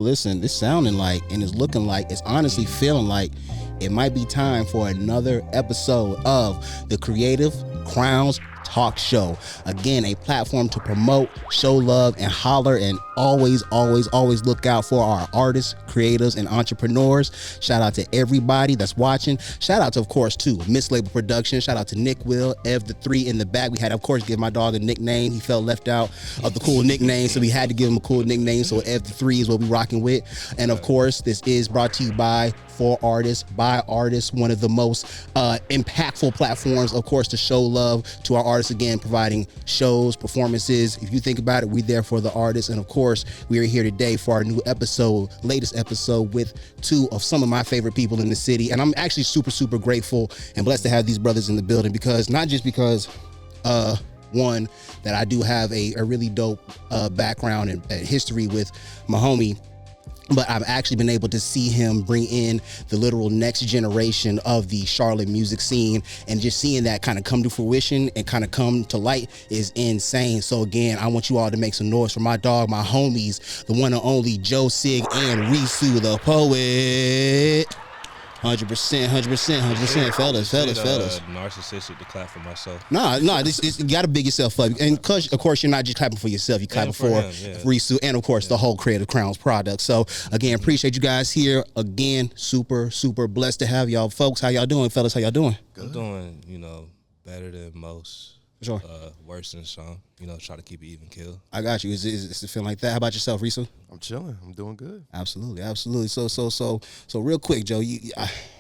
Listen, it's sounding like and it's looking like it's honestly feeling like it might be time for another episode of the Creative Crowns Talk Show. Again, a platform to promote, show love, and holler, and always look out for our artists, creatives, and entrepreneurs. Shout out to everybody that's watching. Shout out to, of course, to Miss Label Production. Shout out to Nick Will, Ev the Three in the back. We had, of course, give my dog a nickname. He felt left out of the cool nickname, so we had to give him a cool nickname. So Ev the Three is what we rocking with. And of course, this is brought to you by, for artists, by artists, one of the most impactful platforms, of course, to show love to our artists. Again, providing shows, performances. If you think about it, we're there for the artists. And of course, we are here today for our new episode, latest episode, with two of some of my favorite people in the city. And I'm actually super grateful and blessed to have these brothers in the building, because not just because one, that I do have a really dope background and history with my homie, but I've actually been able to see him bring in the literal next generation of the Charlotte music scene, and just seeing that kind of come to fruition and kind of come to light is insane. So again, I want you all to make some noise for my dog, my homies, the one and only Joe Sig and Risu the poet. 100%, fellas. Narcissistic to clap for myself. Nah, you gotta big yourself up, and of course you're not just clapping for yourself, you're clapping for Risu and of course the whole Creative Crowns product. So again, appreciate you guys here again. Super blessed to have y'all folks. How y'all doing, fellas? How y'all doing? Good. I'm doing, better than most. Sure. Worse than some. Try to keep it even kill. I got you. Is it feeling like that? How about yourself, Risu? I'm chilling. I'm doing good. Absolutely. So real quick, Joe.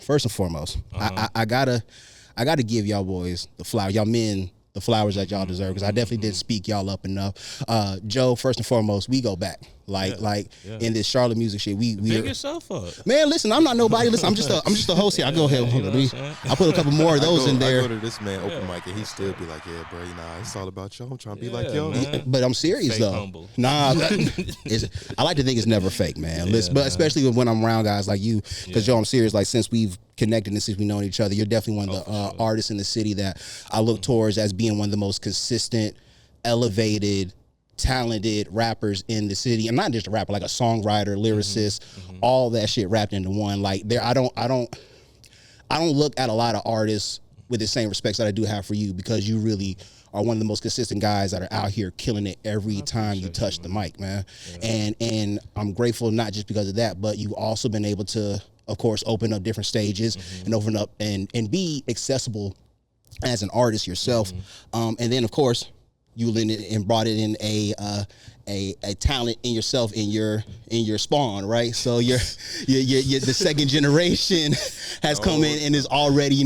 First and foremost, I gotta give y'all boys the flower, y'all men, the flowers that y'all deserve, because I definitely didn't speak y'all up enough. Joe, first and foremost, we go back. In this Charlotte music shit, we big yourself up. Man, listen, I'm not nobody. Listen, I'm just a host here. I go ahead. I put a couple more of those in there. I go to this man open mic and he still be like, "Yeah, bro, it's all about y'all. I'm trying to be like y'all." But I'm serious fake though. Humble. Nah, I like to think it's never fake, man. Listen, but especially when I'm around guys like you, because Joe, I'm serious. Like, since we've connected and since we known each other, you're definitely one of the artists in the city that I look towards as being one of the most consistent, elevated, talented rappers in the city. And not just a rapper, like a songwriter, lyricist, all that shit wrapped into one. Like, I don't look at a lot of artists with the same respects that I do have for you, because you really are one of the most consistent guys that are out here killing it every time you touch the mic, man. Yeah. And I'm grateful not just because of that, but you've also been able to, of course, open up different stages and open up and be accessible as an artist yourself. And then, of course, you and brought it in a talent in yourself, in your spawn, right? So you're the second generation has come in and is already,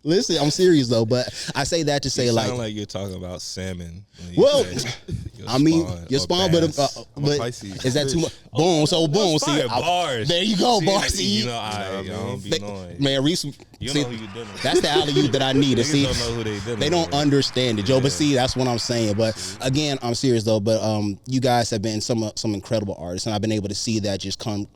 Listen, I'm serious though, but I say that to say, sound like you're talking about salmon. Well, I mean, your spawn, but is that too much? Boom, see, bars. There you go, bars. See, I don't be knowing. Man, Reese, know who you dealing with. That's the alley-oop that I need to see. Don't know who they dealing They don't understand it, Joe. But see, that's what I'm saying. But again, I'm serious though. But you guys have been some incredible artists, and I've been able to see that just coming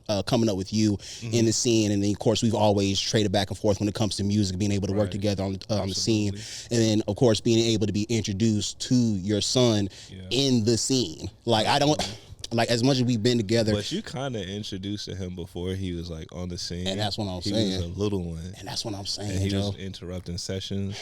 up with you in the scene. And then, of course, we've always traded back and forth when it comes to music, being able to work together on the scene, and then, of course, being able to be introduced to your son in the scene. Like, I don't. Like, as much as we've been together. But you kind of introduced to him before he was, like, on the scene. And that's what I'm saying. He was a little one. And that's what I'm saying, and he Joe. was interrupting sessions.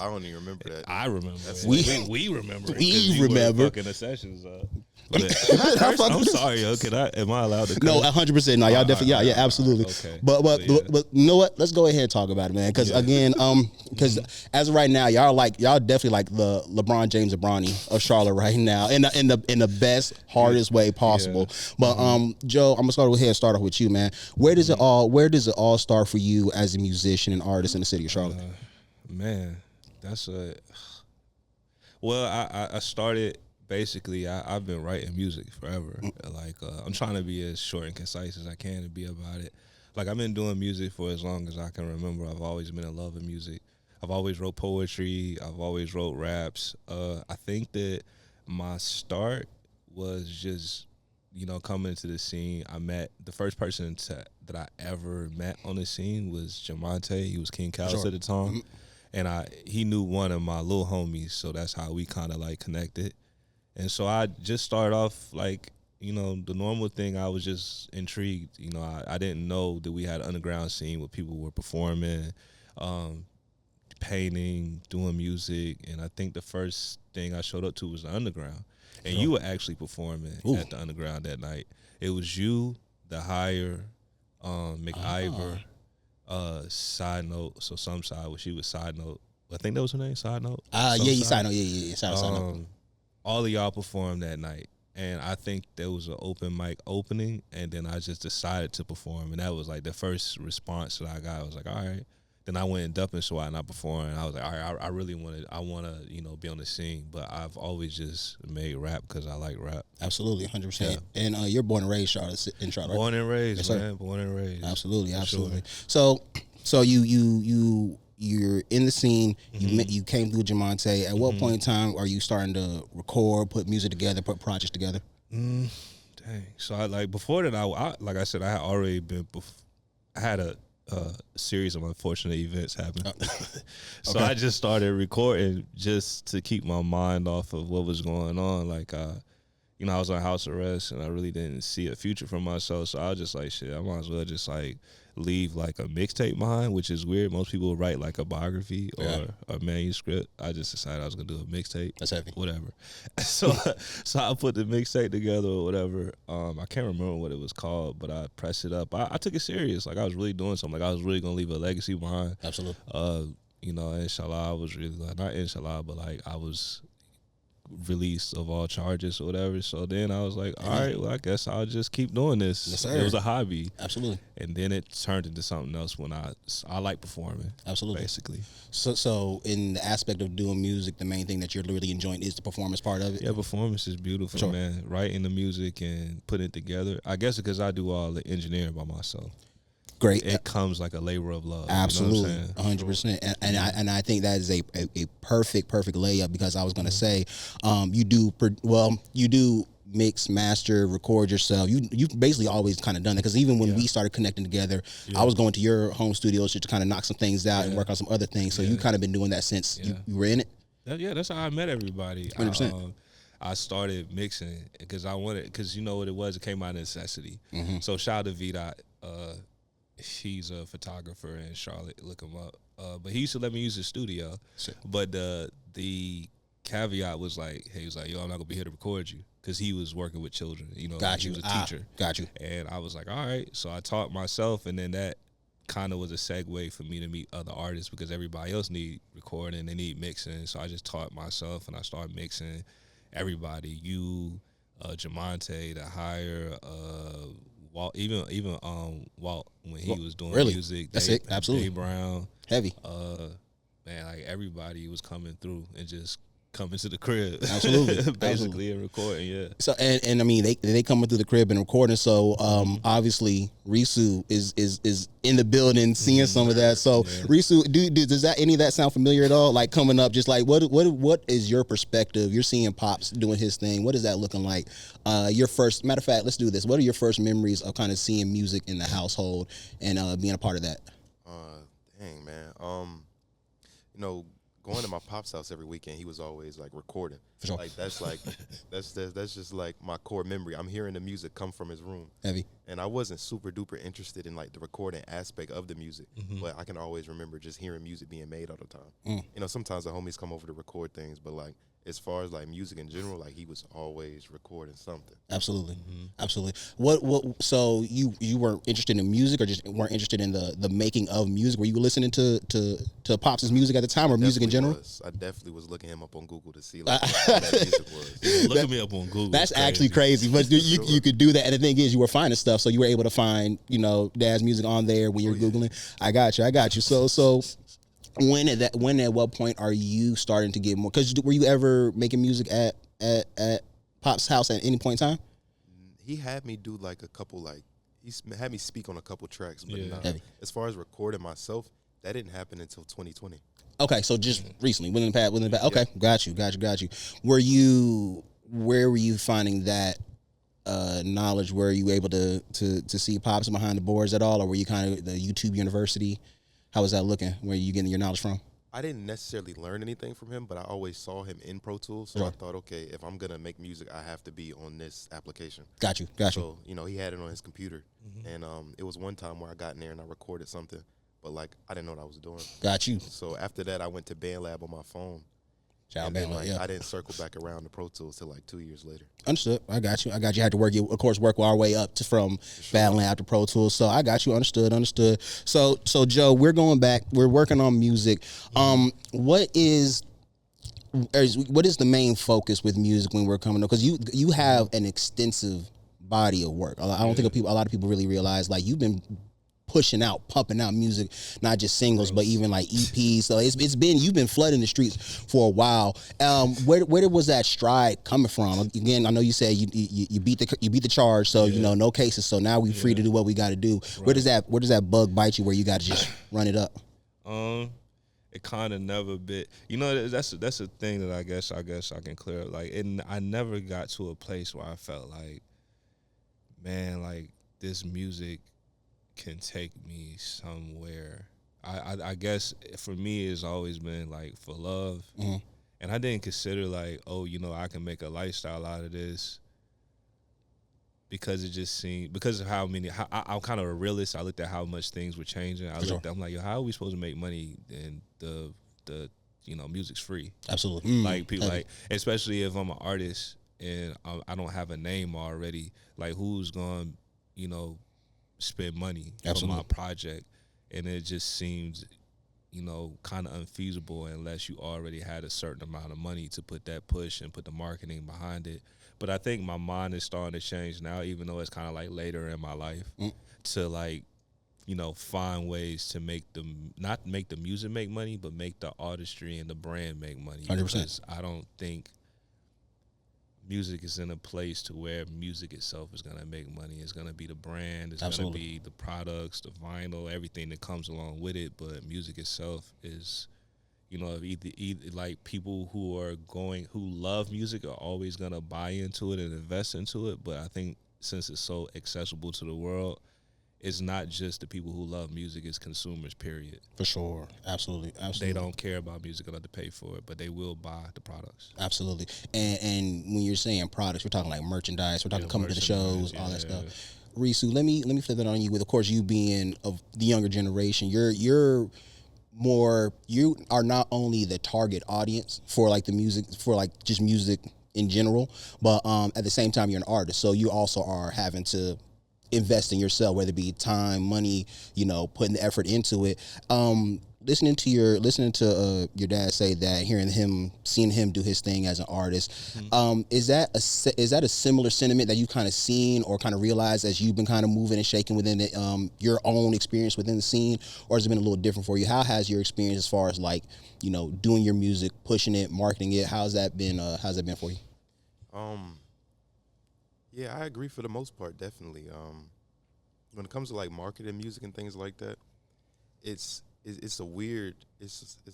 I don't even remember that. I remember. We remember. We remember. Fucking the sessions up. I'm sorry, yo. Am I allowed to? No, 100%. No, y'all definitely. Yeah, absolutely. Okay. But you know what? Let's go ahead and talk about it, man. Because again, because as of right now, y'all definitely like the LeBron James of Bronny of Charlotte right now, in the best, hardest way possible. But Joe, I'm gonna start off with you, man. Where does it all start for you as a musician and artist in the city of Charlotte? Man, that's well, I started. Basically, I've been writing music forever. Like, I'm trying to be as short and concise as I can to be about it. Like, I've been doing music for as long as I can remember. I've always been in love with music. I've always wrote poetry. I've always wrote raps. I think that my start was just, coming into the scene. I met the first person that I ever met on the scene was Jamonte. He was King Cal's at the time. And he knew one of my little homies, so that's how we kind of, like, connected. And so I just started off, like, you know, the normal thing, I was just intrigued. You know, I didn't know that we had an underground scene where people were performing, painting, doing music, and I think the first thing I showed up to was the underground. And you were actually performing at the underground that night. It was you, the Hire, McIver, Side Note. So some side, well, she was Side Note. I think that was her name, Side Note. Side Note. Yeah. Side Note. All of y'all performed that night. And I think there was an open mic opening, and then I just decided to perform. And that was like the first response that I got. I was like, all right. Then I went and Dumping SWAT and I performed. And I was like, all right, I really want to, you know, be on the scene. But I've always just made rap because I like rap. Absolutely, 100%. Yeah. And you're born and raised in Charlotte, right? Born and raised, yes, man. Born and raised. Absolutely. Sure. So you're in the scene. You came through Jamonte. At what point in time are you starting to record, put music together, put projects together? Dang. So before that, I like I said, I had already been. I had a series of unfortunate events happen. So I just started recording just to keep my mind off of what was going on. Like, you know, I was on house arrest and I really didn't see a future for myself. So I was just like, shit, I might as well just like leave like a mixtape behind, which is weird. Most people write like a biography or a manuscript. I just decided I was gonna do a mixtape. That's heavy. Whatever. So I put the mixtape together or whatever. I can't remember what it was called, but I pressed it up. I took it serious. Like I was really doing something. Like I was really gonna leave a legacy behind. Absolutely. You know, inshallah, I was really like, not inshallah, but like I was released of all charges or whatever. So then I was like, all right, well, I guess I'll just keep doing this. Yes, sir. It was a hobby. Absolutely. And then it turned into something else when I like performing. Absolutely. Basically. So in the aspect of doing music, the main thing that you're really enjoying is the performance part of it? Yeah, performance is beautiful, man. Writing the music and putting it together. I guess because I do all the engineering by myself. Great. It comes like a labor of love. Absolutely, you know what I'm saying? 100%. And I think that is a perfect layup, because I was going to say, you do mix, master, record yourself. You basically always kind of done it, because even when we started connecting together, I was going to your home studios just to kind of knock some things out and work on some other things. So you kind of been doing that since you were in it. That's how I met everybody. 100%. I started mixing because because you know what it was. It came out of necessity. So shout out to V-Dot. He's a photographer in Charlotte. Look him up. But he used to let me use his studio. Sure. But the caveat was like, hey, he was like, yo, I'm not gonna be here to record you, because he was working with children. You know, he was a teacher. Got you. And I was like, all right. So I taught myself, and then that kind of was a segue for me to meet other artists, because everybody else need recording, they need mixing. So I just taught myself, and I started mixing everybody. You, Jamonte, the Hire, Walt, even Walt, when he was doing music. That's it. Absolutely. Dave Brown. Heavy. Man, like everybody was coming through and just coming to the crib. Absolutely. Basically, and recording, yeah. So and I mean they coming through the crib and recording. So obviously Risu is in the building seeing some of that. So Risu, does that any of that sound familiar at all? Like coming up, just like what is your perspective? You're seeing Pops doing his thing. What is that looking like? Your first, matter of fact, let's do this. What are your first memories of kind of seeing music in the household and being a part of that? Dang, man. You know, going to my pop's house every weekend, he was always like recording. For sure. Like that's just like my core memory. I'm hearing the music come from his room. Heavy. And I wasn't super duper interested in like the recording aspect of the music, but I can always remember just hearing music being made all the time. You know, sometimes the homies come over to record things, but like as far as like music in general, like he was always recording something. Absolutely. Absolutely. What so you weren't interested in music, or just weren't interested in the making of music? Were you listening to Pops' music at the time, or music in general? I definitely was looking him up on Google to see like what that music was. Look me up on Google. That's actually crazy. But you could do that, and the thing is you were finding stuff, so you were able to find, you know, Dad's music on there when you're Googling. I got you. So when at what point are you starting to get more? Because were you ever making music at Pop's house at any point in time? He had me do like a couple, like he had me speak on a couple tracks, but as far as recording myself, that didn't happen until 2020. Okay, so just recently, within the past. Okay, got you. Where were you finding that knowledge? Were you able to see Pops behind the boards at all, or were you kind of the YouTube University? How was that looking? Where are you getting your knowledge from? I didn't necessarily learn anything from him, but I always saw him in Pro Tools. So I thought, okay, if I'm going to make music, I have to be on this application. Got you. So, he had it on his computer. And it was one time where I got in there and I recorded something, but like I didn't know what I was doing. Got you. So after that, I went to BandLab on my phone. And then, I didn't circle back around to Pro Tools till like 2 years later. Understood. I got you. Had to work our way up from BandLab to Pro Tools. So I got you. Understood. So Joe, we're going back. We're working on music. What is the main focus with music when we're coming up? Because you have an extensive body of work. I don't think a lot of people really realize, like, you've been pumping out music, not just singles, but even like EPs. So you've been flooding the streets for a while. Where was that stride coming from? Again, I know you said you beat the charge, so no cases. So now we're free to do what we got to do. Right. Where does that bug bite you? Where you got to just run it up? It kind of never bit. That's a thing that I guess I can clear up. Like, I never got to a place where I felt like, man, like this music can take me somewhere. I guess for me it's always been like for love, and I didn't consider like, I can make a lifestyle out of this, because it just seemed, because of I'm kind of a realist. I looked at how much things were changing. I'm like, how are we supposed to make money and the music's free? Absolutely. Like people, like, especially if I'm an artist and I don't have a name already, like who's going spend money on my project? And it just seems kind of unfeasible unless you already had a certain amount of money to put that push and put the marketing behind it. But I think my mind is starting to change now, even though it's kind of like later in my life, to like find ways to not make the music make money, but make the artistry and the brand make money. 100%. Because I don't think music is in a place to where music itself is going to make money. It's going to be the brand. It's going to be the products, the vinyl, everything that comes along with it. But music itself is, either like people who love music are always going to buy into it and invest into it. But I think since it's so accessible to the world, it's not just the people who love music, it's consumers, period. For sure. Absolutely. They don't care about music enough to pay for it, but they will buy the products. Absolutely. And when you're saying products, we're talking like merchandise, we're talking coming to the shows, all that stuff. Risu, let me flip that on you with, of course, you being of the younger generation. You are not only the target audience for like the music, for like just music in general, but at the same time you're an artist. So you also are having to invest in yourself, whether it be time, money, putting the effort into it. Listening to your dad say that, seeing him do his thing as an artist, is that a similar sentiment that you kind of seen or kind of realized as you've been kind of moving and shaking within it, your own experience within the scene, or has it been a little different for you? How has your experience as far as like, doing your music, pushing it, marketing it, how's that been for you? Yeah, I agree for the most part, definitely. When it comes to like marketing music and things like that, it's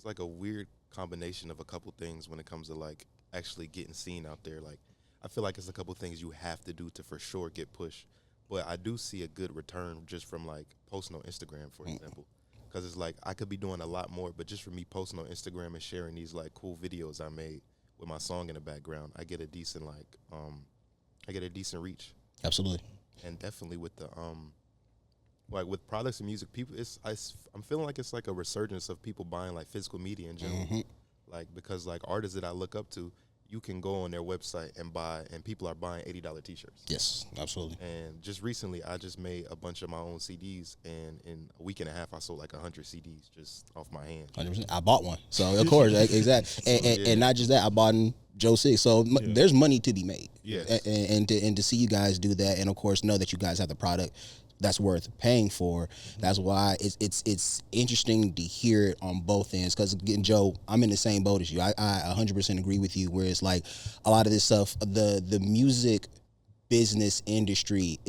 like a weird combination of a couple things when it comes to like actually getting seen out there. Like, I feel like it's a couple things you have to do to for sure get pushed. But I do see a good return just from like posting on Instagram, for example, because it's like I could be doing a lot more, but just from me posting on Instagram and sharing these like cool videos I made with my song in the background, I get a decent reach. Absolutely. And definitely with the like with products and music, I'm feeling like it's like a resurgence of people buying like physical media in general. Like, because like artists that I look up to, you can go on their website and buy, and people are buying $80 t-shirts. Yes, absolutely. And just recently, I just made a bunch of my own CDs, and in a week and a half, I sold like 100 CDs just off my hand. 100%. I bought one, so of course, exactly. And not just that, I bought Joe Sig. So there's money to be made. Yes. And to see you guys do that, and of course know that you guys have the product that's worth paying for. That's why it's interesting to hear it on both ends. Because again, Joe, I'm in the same boat as you. I 100% agree with you. Where it's like a lot of this stuff, the music business industry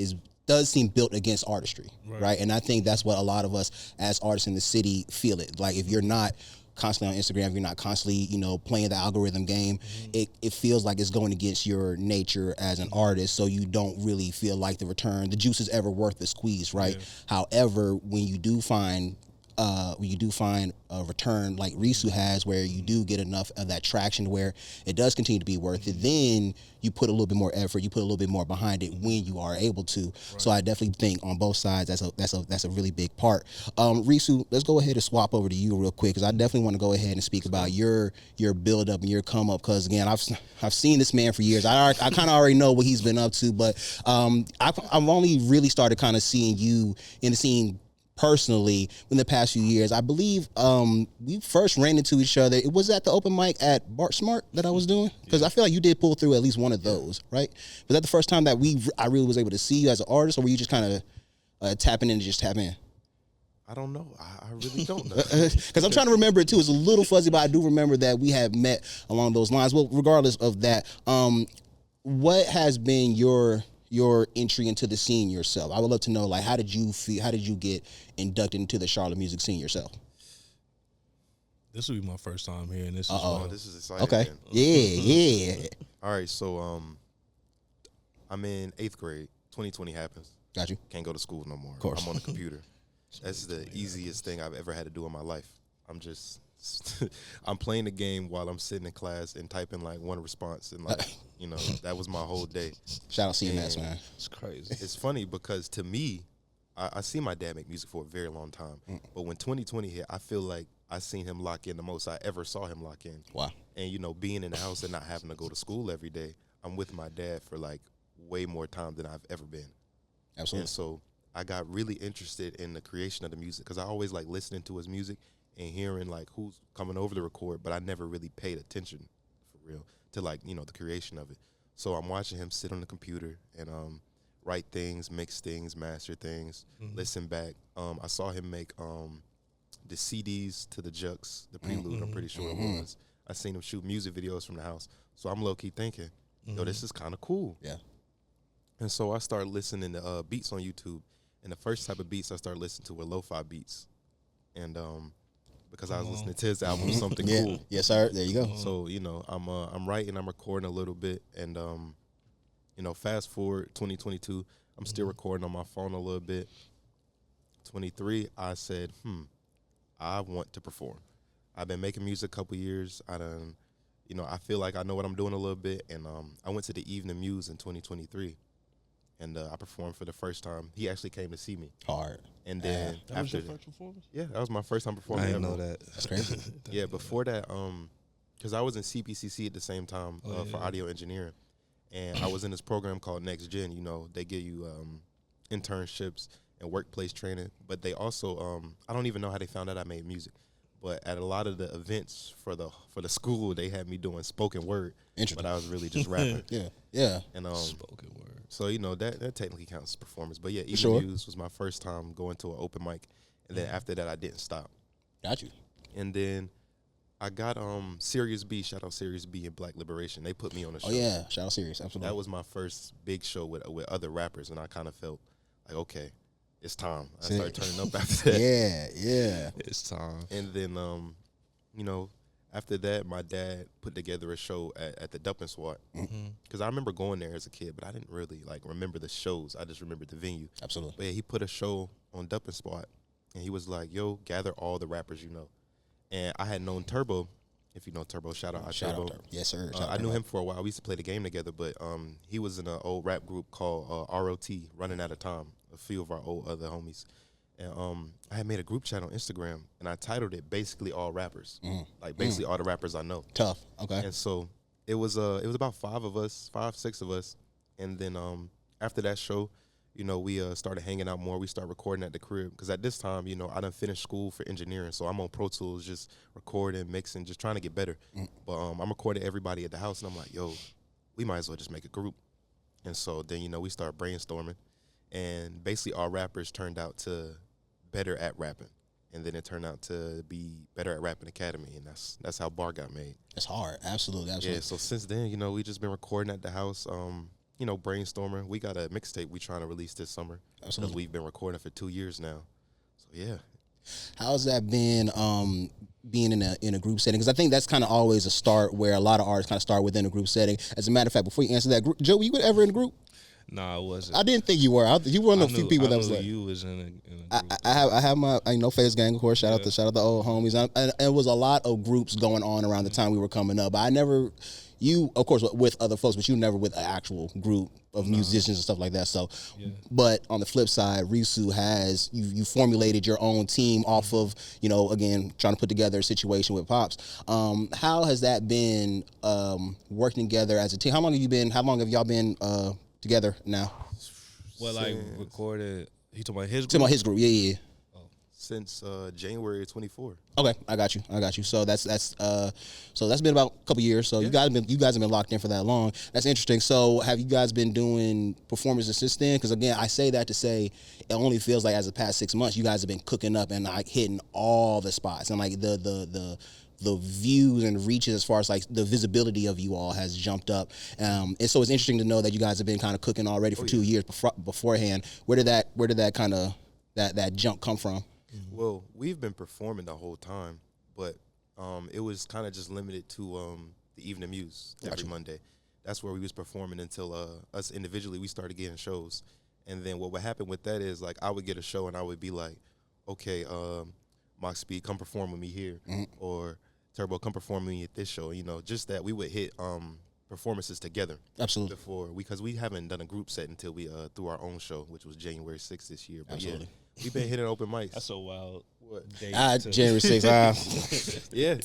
does seem built against artistry, right? And I think that's what a lot of us as artists in the city feel it. Like, if you're not constantly on Instagram, if you're not constantly, playing the algorithm game, it feels like it's going against your nature as an artist. So you don't really feel like the juice is ever worth the squeeze, right? Yeah. However, when you do find find a return like Risu has, where you do get enough of that traction where it does continue to be worth it, then you put a little bit more effort, you put a little bit more behind it when you are able to. Right. So I definitely think on both sides that's a really big part. Risu, let's go ahead and swap over to you real quick, because I definitely want to go ahead and speak about your build up and your come up, because again I've seen this man for years. I kind of already know what he's been up to, but I've only really started kind of seeing you in the scene personally in the past few years. I believe we first ran into each other. It was at the open mic at Bart Smart that I was doing, because I feel like you did pull through at least one of those, right? Was that the first time that I really was able to see you as an artist, or were you just kind of tapping in to just tap in? I don't know. I really don't know. Because I'm trying to remember it too. It's a little fuzzy, but I do remember that we have met along those lines. Well, regardless of that, what has been your entry into the scene yourself? I would love to know, like, how did you feel? How did you get inducted into the Charlotte music scene yourself? This will be my first time hearing this. This is exciting. Okay. Man. Yeah. All right. So, I'm in 8th grade. 2020 happens. Got you. Can't go to school no more. Of course. I'm on the computer. That's the easiest thing I've ever had to do in my life. I'm just, I'm playing the game while I'm sitting in class and typing like one response, and like, that was my whole day. Shout out CMS, man. It's crazy. It's funny because to me, I see my dad make music for a very long time, but when 2020 hit, I feel like I seen him lock in the most I ever saw him lock in. Wow. And being in the house and not having to go to school every day, I'm with my dad for like way more time than I've ever been. Absolutely. And so I got really interested in the creation of the music, because I always like listening to his music and hearing like who's coming over to record, but I never really paid attention for real to like, the creation of it. So I'm watching him sit on the computer and write things, mix things, master things, listen back. I saw him make the CDs to the Jux, the Prelude, I'm pretty sure it was. I seen him shoot music videos from the house. So I'm low-key thinking, yo, this is kind of cool. Yeah. And so I started listening to beats on YouTube. And the first type of beats I started listening to were lo-fi beats. And because I was listening to his album, Something Cool. Yes, sir. There you go. So, I'm writing, I'm recording a little bit. And, fast forward 2022, I'm still recording on my phone a little bit. 23, I said, I want to perform. I've been making music a couple years. I feel like I know what I'm doing a little bit. And I went to the Evening Muse in 2023. And I performed for the first time. He actually came to see me. Hard. And then that was your first performance? Yeah, that was my first time performing. I didn't know that. That's crazy. Yeah, before that, because I was in CPCC at the same time for audio engineering. And I was in this program called Next Gen. They give you internships and workplace training. But they also, I don't even know how they found out I made music. But at a lot of the events for the school, they had me doing spoken word. But I was really just rapping. Yeah. And spoken word. So that technically counts as performance. But yeah, Evening Muse was my first time going to an open mic, and then after that I didn't stop. Got you. And then I got Serious B, shout out Serious B and Black Liberation. They put me on a show. Oh yeah, shout out Serious, absolutely. That was my first big show with other rappers, and I kind of felt like, okay, it's time. I started turning up after that. Yeah. It's time. And then after that, my dad put together a show at the Dumping Swat. Because I remember going there as a kid, but I didn't really remember the shows. I just remembered the venue. Absolutely. But yeah, he put a show on Dumping Swat, and he was like, yo, gather all the rappers you know. And I had known Turbo. If you know Turbo, shout out Turbo. Yes, sir. I knew him for a while. We used to play the game together, but he was in an old rap group called ROT, Running Out of Time, a few of our old other homies. And I had made a group chat on Instagram, and I titled it basically all rappers, basically all the rappers I know. Tough. Okay. And so it was about 6 of us, and then after that show, we started hanging out more. We started recording at the crib, because at this time, I done finished school for engineering, so I'm on Pro Tools, just recording, mixing, just trying to get better. But I'm recording everybody at the house, and I'm like, yo, we might as well just make a group. And so then we start brainstorming, and basically all rappers turned out to better at rapping, and then it turned out to be Better at Rapping Academy, and that's how Bar got made. That's hard. Absolutely. Yeah, so since then, we just been recording at the house, brainstorming. We got a mixtape we trying to release this summer. Absolutely. Because we've been recording for 2 years now. So yeah. How's that been being in a group setting? Because I think that's kind of always a start where a lot of artists kind of start within a group setting. As a matter of fact, before you answer that, Joe, were you ever in a group? Nah, I wasn't. I didn't think you were. You were one of the few people that was like. You was in a group. I have my Face Gang, of course. Shout out to the old homies. And it was a lot of groups going on around the time we were coming up. But I never, you of course with other folks, but you never with an actual group of musicians and stuff like that. So, but on the flip side, Risu has you formulated your own team off of again trying to put together a situation with Pops. How has that been working together as a team? How long have y'all been together now? Well, like recorded. He talking about his group. Talking about his group, yeah. Since January 24. Okay, I got you. So that's been about a couple years. So you guys have been locked in for that long. That's interesting. So have you guys been doing performances since then? Because again, I say that to say it only feels like as the past 6 months, you guys have been cooking up and like hitting all the spots and like the views and reaches as far as like the visibility of you all has jumped up. And so it's interesting to know that you guys have been kind of cooking already for 2 years beforehand. Where did that kind of that jump come from? Well, we've been performing the whole time, but it was kind of just limited to the Evening Muse every Monday. That's where we was performing until us individually, we started getting shows. And then what would happen with that is, like, I would get a show and I would be like, okay, Mock Speed, come perform with me here. Or Turbo, come perform with me at this show. Just that we would hit performances together. Absolutely. Because we haven't done a group set until we threw our own show, which was January 6th this year. But Absolutely. Yeah, we've been hitting open mics. That's a wild date. January 6th. Yeah.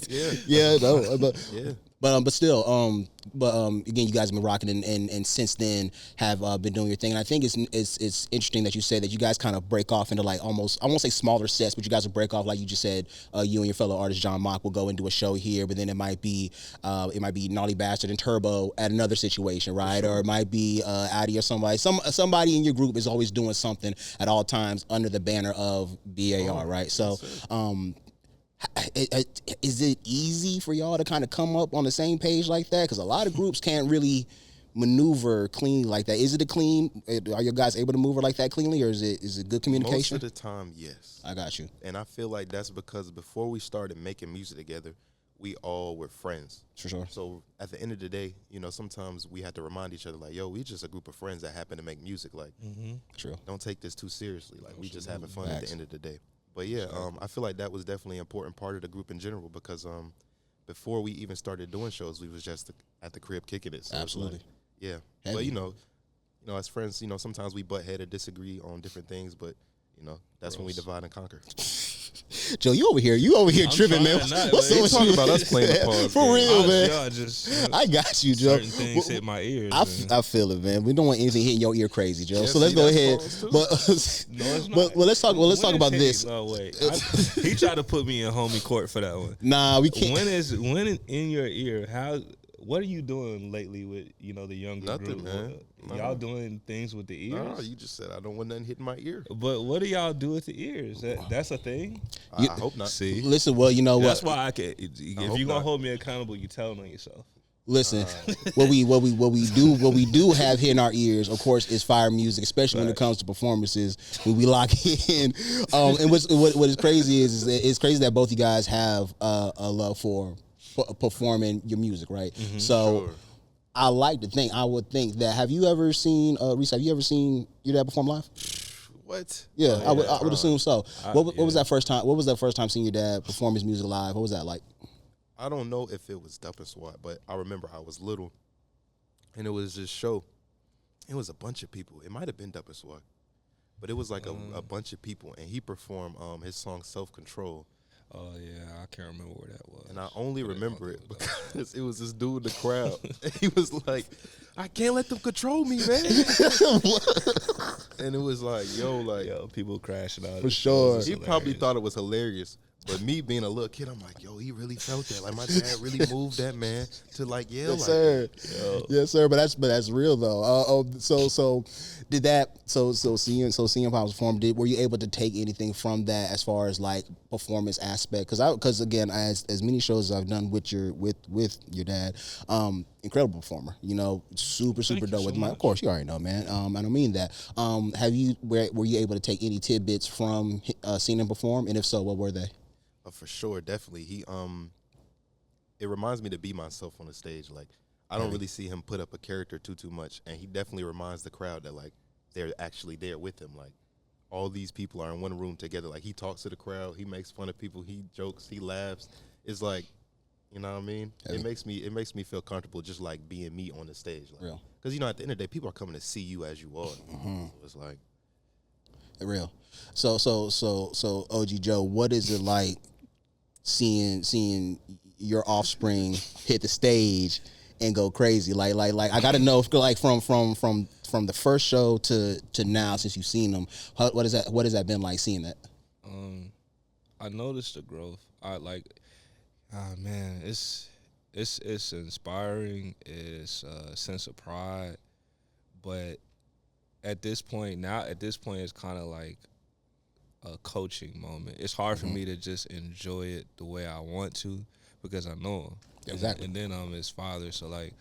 But still, again, you guys have been rocking and since then have been doing your thing. And I think it's interesting that you say that you guys kind of break off into like almost, I won't say smaller sets, but you guys will break off like you just said. You and your fellow artist John Mock will go and do a show here, but then it might be Naughty Bastard and Turbo at another situation, right? Or it might be Addy or somebody. Somebody in your group is always doing something at all times under the banner of BAR, right? So. Is it easy for y'all to kind of come up on the same page like that? Because a lot of groups can't really maneuver clean like that. Is it are you guys able to maneuver like that cleanly, or is it good communication? Most of the time, yes. I got you. And I feel like that's because before we started making music together, we all were friends. For sure. So at the end of the day, sometimes we had to remind each other, like, yo, we just a group of friends that happen to make music. Like, True. Don't take this too seriously. Like, we just having fun at the end of the day. But yeah, I feel like that was definitely an important part of the group in general because before we even started doing shows, we was just at the crib kicking it. So absolutely. Yeah. Heavy. But as friends, sometimes we butt head or disagree on different things, but that's when we divide and conquer. Joe, you over here tripping, man. What's you talking about us playing the pause for real, man? I got you, Joe. Certain things hit my ears. I feel it, man. We don't want anything hitting your ear crazy, Joe. So let's go ahead. No, it's not. Let's talk about this. No, wait. He tried to put me in homie court for that one. Nah, we can't. When in your ear? What are you doing lately with the younger Nothing, group? man. Y'all doing things with the ears? No, you just said I don't want nothing hitting my ear. But what do y'all do with the ears? That's a thing. I hope not. See, listen. Well, you know what? That's why I can. If you're gonna hold me accountable, you telling on yourself. Listen, what we do have here in our ears, of course, is fire music, especially when it comes to performances. When we lock in, and what is crazy is it's crazy that both you guys have a love for performing your music, right? So. Sure. I would think that. Have you ever seen, Reese, have you ever seen your dad perform live? What? Yeah, I would assume so. What was that first time? What was that first time seeing your dad perform his music live? What was that like? I don't know if it was Dump and SWAT, but I remember I was little, and it was this show. It was a bunch of people. It might have been Dump and SWAT, but it was like a bunch of people, and he performed his song Self Control. Oh, yeah, I can't remember where that was. And I only remember it because it was this dude in the crowd. He was like, I can't let them control me, man. And it was like, yo, people crashing out. For sure. He probably thought it was hilarious. But me being a little kid, I'm like, yo, he really felt that. Like, my dad really moved that man to like yell. Yes, sir. Yes, sir. But that's real though. So did that? So seeing Pops perform, were you able to take anything from that as far as like performance aspect? Because again, as many shows as I've done with your dad, incredible performer. Super dope with my. Of course, you already know, man. I don't mean that. Were you able to take any tidbits from seeing him perform? And if so, what were they? For sure, definitely. He it reminds me to be myself on the stage. Like, I don't really see him put up a character too much, and he definitely reminds the crowd that like they're actually there with him. Like all these people are in one room together. Like he talks to the crowd, he makes fun of people, he jokes, he laughs. It's like, you know what I mean? Heavy. It makes me feel comfortable just like being me on the stage. Like, Real. Because at the end of the day, people are coming to see you as you are. So it's like Real. So OG Joe, what is it like seeing your offspring hit the stage and go crazy? Like I gotta know if, like from the first show to now since you've seen them, what has that been like seeing that? I noticed the growth. Man, it's inspiring. It's a sense of pride, but at this point, it's kind of like a coaching moment. It's hard for me to just enjoy it the way I want to because I know him. Exactly. And then I'm his father, so like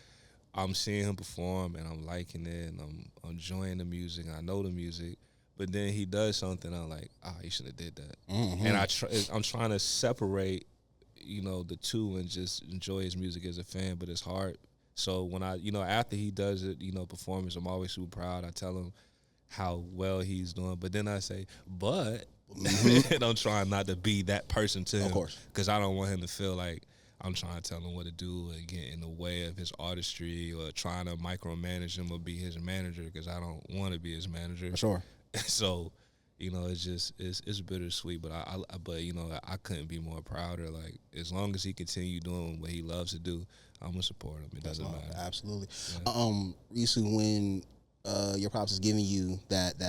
I'm seeing him perform and I'm liking it and I'm enjoying the music and I know the music. But then he does something, I'm like, he should have did that. And I'm trying to separate, the two and just enjoy his music as a fan, but it's hard. So when after he does it, performance, I'm always super proud. I tell him how well he's doing, but then I say, but, and I'm trying not to be that person to him. Of course. Because I don't want him to feel like I'm trying to tell him what to do and get in the way of his artistry or trying to micromanage him or be his manager because I don't want to be his manager. For sure. So, it's just it's bittersweet, but I couldn't be more prouder. Like as long as he continue doing what he loves to do, I'm gonna support him. It doesn't matter. Absolutely. Yeah. Risu, when your pops is giving you that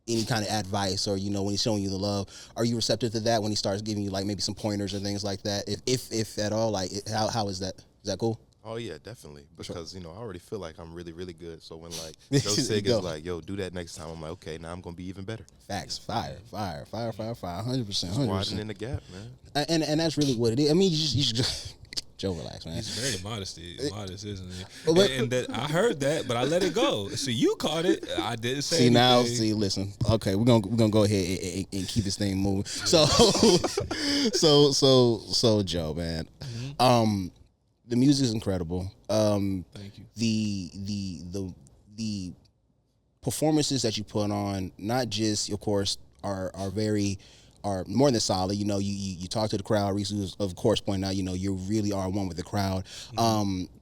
any kind of advice or when he's showing you the love, are you receptive to that when he starts giving you like maybe some pointers or things like that? If at all, like how is that? Is that cool? Oh yeah, definitely. Because I already feel like I'm really, really good. So when like Joe There Sig you is go. like, "Yo, do that next time," I'm like, "Okay, now I'm gonna be even better." Facts. Fire. 100%. Just widening the gap, man. And that's really what it is. I mean, you just Joe, relax, man. He's very modest, isn't he? But- and that, I heard that, but I let it go. So you caught it. I didn't say anything. Listen. Okay, we're gonna go ahead and keep this thing moving. So, so Joe, man, the music is incredible. Thank you. The performances that you put on, not just, of course, are more than solid. You talk to the crowd. Risu is, of course, pointing out, you really are one with the crowd.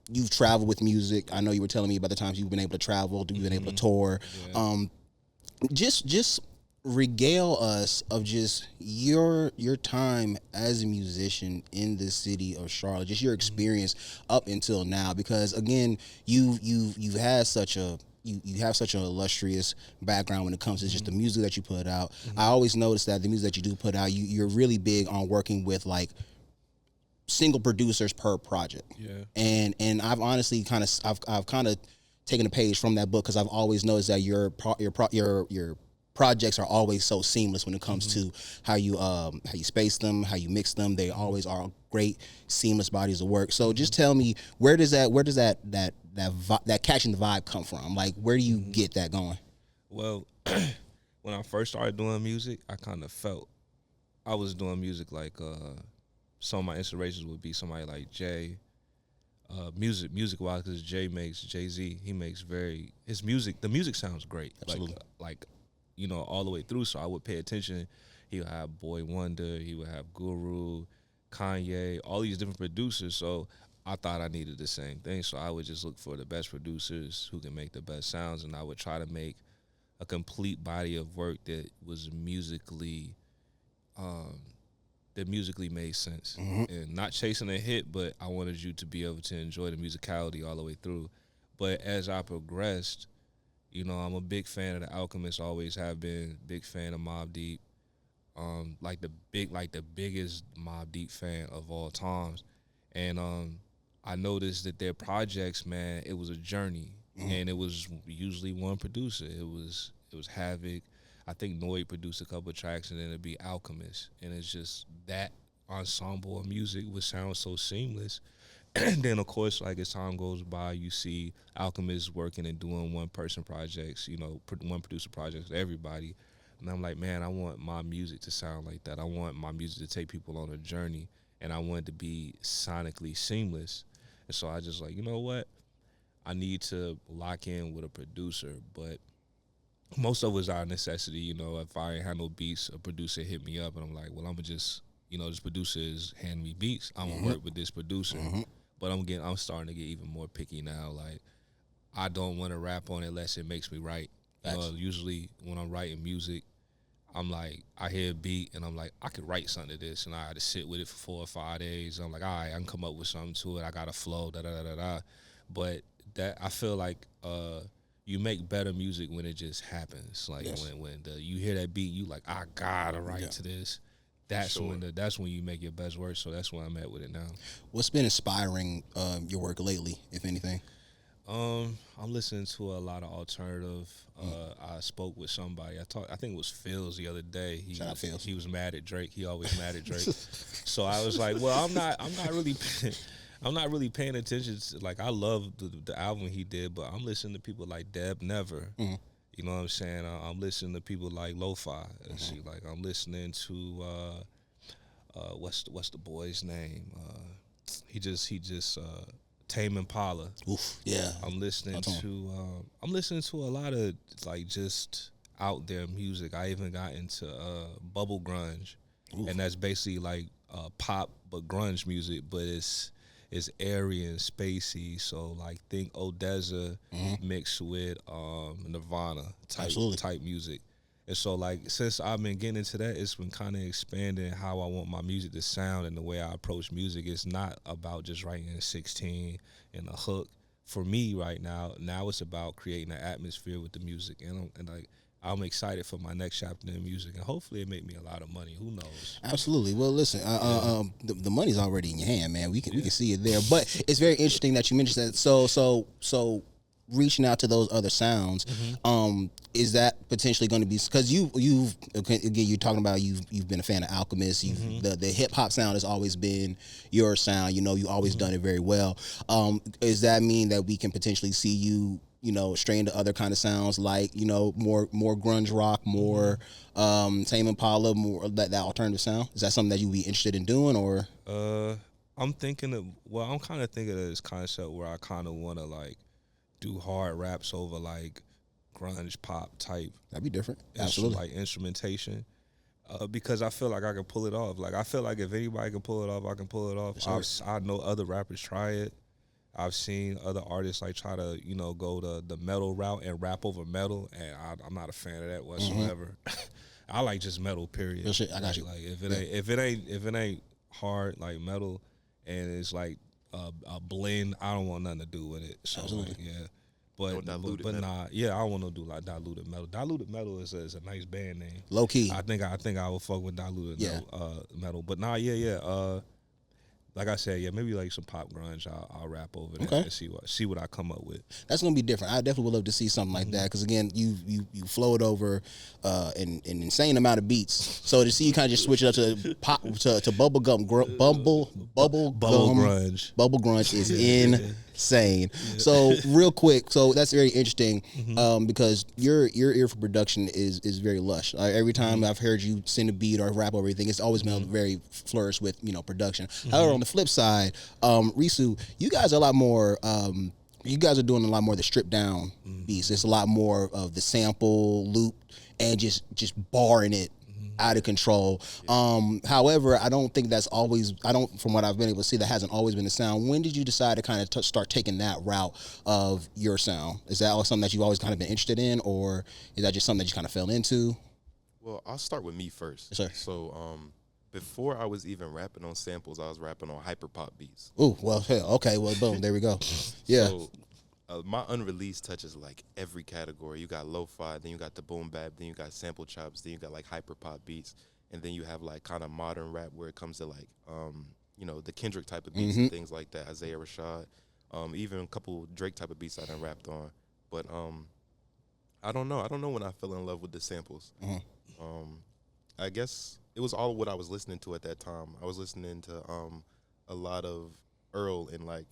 You've traveled with music. I know you were telling me about the times you've been able to travel, you've been able to tour. Yeah. Just regale us of just your time as a musician in the city of Charlotte, just your experience up until now, because again, you've had such a you have such an illustrious background when it comes to just the music that you put out. I always notice that the music that you do put out, you're really big on working with like single producers per project. Yeah. And I've honestly I've kind of taken a page from that book because I've always noticed that your projects are always so seamless when it comes to how you space them, how you mix them. They always are great seamless bodies of work. So just tell me, where does that catching the vibe come from? Like, where do you get that going? Well, when I first started doing music, I kind of felt I was doing music like some of my inspirations would be somebody like Jay. Music wise, because Jay-Z, he makes his music. The music sounds great. Absolutely. Like all the way through. So I would pay attention. He would have Boy Wonder. He would have Guru, Kanye, all these different producers. So I thought I needed the same thing. So I would just look for the best producers who can make the best sounds, and I would try to make a complete body of work that was musically made sense. And not chasing a hit, but I wanted you to be able to enjoy the musicality all the way through. But as I progressed, I'm a big fan of The Alchemist, always have been. Big fan of Mobb Deep. Like the biggest Mobb Deep fan of all times. And I noticed that their projects, man, it was a journey. And it was usually one producer. It was Havoc. I think Noid produced a couple of tracks, and then it'd be Alchemist. And it's just that ensemble of music would sound so seamless. And then, of course, like as time goes by, you see Alchemist working and doing one-person projects, one producer projects with everybody. And I'm like, man, I want my music to sound like that. I want my music to take people on a journey, and I want it to be sonically seamless. And so I just like, you know what? I need to lock in with a producer, but most of it was out of necessity. You know, if I ain't had no beats, a producer hit me up, and I'm like, well, I'm gonna just, you know, this producer is handing me beats. I'm gonna work with this producer, but I'm starting to get even more picky now. Like, I don't want to rap on it unless it makes me right. You know, usually when I'm writing music, I'm like, I hear a beat and I'm like, I could write something to this, and I had to sit with it for 4 or 5 days. I'm like, all right, I can come up with something to it. I got a flow, da da da da. But that I feel like you make better music when it just happens. Like when you hear that beat, you like, I gotta write to this. That's when you make your best work. So that's where I'm at with it now. What's been inspiring your work lately, if anything? I'm listening to a lot of alternative. I spoke with somebody. I think it was Phils the other day. Shout out Phils. He was mad at Drake. He always mad at Drake. So I was like, well, I'm not really paying attention to, like, I love the album he did, but I'm listening to people like Deb Never. You know what I'm saying? I'm listening to people like Lo-Fi. See, like, I'm listening to what's the boy's name? He just Tame Impala. Oof, yeah. I'm listening to a lot of, like, just out there music. I even got into bubble grunge. Oof. And that's basically like pop but grunge music, but it's airy and spacey. So, like, think Odessa mixed with Nirvana type music. And so, like, since I've been getting into that, it's been kind of expanding how I want my music to sound and the way I approach music. It's not about just writing a 16 and a hook. For me right now it's about creating an atmosphere with the music. And I'm excited for my next chapter in music, and hopefully it make me a lot of money. Who knows? Absolutely. Well, listen, the money's already in your hand, man. We can see it there. But it's very interesting that you mentioned that. So reaching out to those other sounds, is that potentially going to be, because you've again, you're talking about you've been a fan of Alchemist. The hip hop sound has always been your sound. You know, you always done it very well. Does that mean that we can potentially see you, you know, stray into other kind of sounds, like, you know, more grunge rock, more Tame Impala, more that alternative sound? Is that something that you'd be interested in doing, or? I'm kind of thinking of this concept where I kind of want to, like, do hard raps over, like, grunge pop type. That'd be different. Absolutely. Like instrumentation. Because I feel like I can pull it off. Like, I feel like if anybody can pull it off, I can pull it off. Sure. I know other rappers try it. I've seen other artists, like, try to, you know, go the metal route and rap over metal, and I'm not a fan of that whatsoever. I like just metal, period. Shit, I got you. Like, if it ain't hard, like, metal, and it's like a blend, I don't want nothing to do with it. So, absolutely. Like, yeah. But nah, yeah, I don't want to do, like, Diluted Metal. Diluted Metal is a nice band name. Low key. I think I would fuck with Diluted Metal. But nah, yeah. Like I said, yeah, maybe like some pop grunge. I'll rap over that and see what I come up with. That's gonna be different. I definitely would love to see something like that, because again, you flowed over an insane amount of beats. So to see you kind of just switch it up to pop to bubble grunge. Bubble grunge is insane. So real quick, so that's very interesting, because your ear for production is very lush. Every time I've heard you sing a beat or rap over everything, it's always been very flourished with, you know, production. However, on the flip side, Risu, you guys are a lot more. You guys are doing a lot more of the stripped down beats. It's a lot more of the sample loop and just barring it out of control. However, I don't think that's always, from what I've been able to see, that hasn't always been the sound. When did you decide to kind of start taking that route of your sound? Is that something that you've always kind of been interested in, or is that just something that you kind of fell into? Well, I'll start with me first. Sure. So, before I was even rapping on samples, I was rapping on hyperpop beats. Ooh, well, hell, okay, well, boom, there we go. Yeah. So, my unreleased touches, like, every category. You got lo-fi, then you got the boom bap, then you got sample chops, then you got, like, hyperpop beats, and then you have, like, kind of modern rap where it comes to, like, you know, the Kendrick type of beats and things like that, Isaiah Rashad, even a couple Drake type of beats I done rapped on. But I don't know when I fell in love with the samples. I guess it was all what I was listening to at that time. I was listening to a lot of Earl in, like,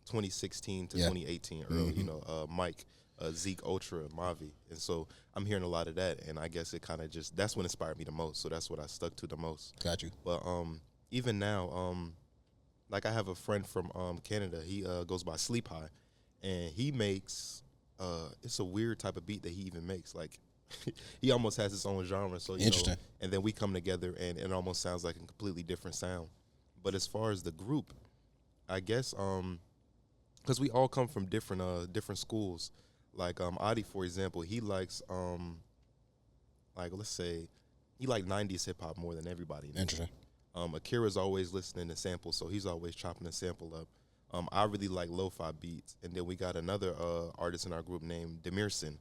2016 to 2018, Earl, you know, Mike, Zeke Ultra, Mavi. And so I'm hearing a lot of that, and I guess it kind of just, that's what inspired me the most. So that's what I stuck to the most. Got you. But even now, like I have a friend from Canada. He goes by Sleep High, and he makes it's a weird type of beat that he even makes. Like he almost has his own genre. So Interesting. And then we come together, and it almost sounds like a completely different sound. But as far as the group, I guess because we all come from different schools. Like Adi, for example, he likes like let's say he like 90s hip hop more than everybody. Interesting. Akira's always listening to samples, so he's always chopping a sample up. I really like lo-fi beats, and then we got another artist in our group named Demirson,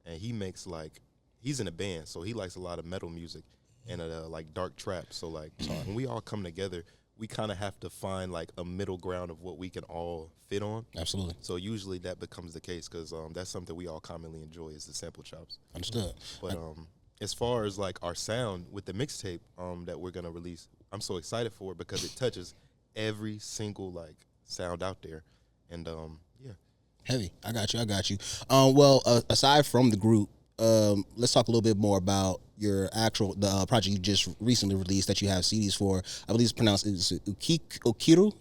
and he makes like he's in a band, so he likes a lot of metal music and like dark trap. So like when we all come together, we kind of have to find like a middle ground of what we can all fit on. Absolutely. So usually that becomes the case because that's something we all commonly enjoy is the sample chops. Understood. But as far as like our sound with the mixtape that we're gonna release, I'm so excited for it because it touches every single like sound out there, and yeah. Heavy. I got you. Well, aside from the group, let's talk a little bit more about your actual project you just recently released that you have CDs for. I believe it's pronounced Ukeru.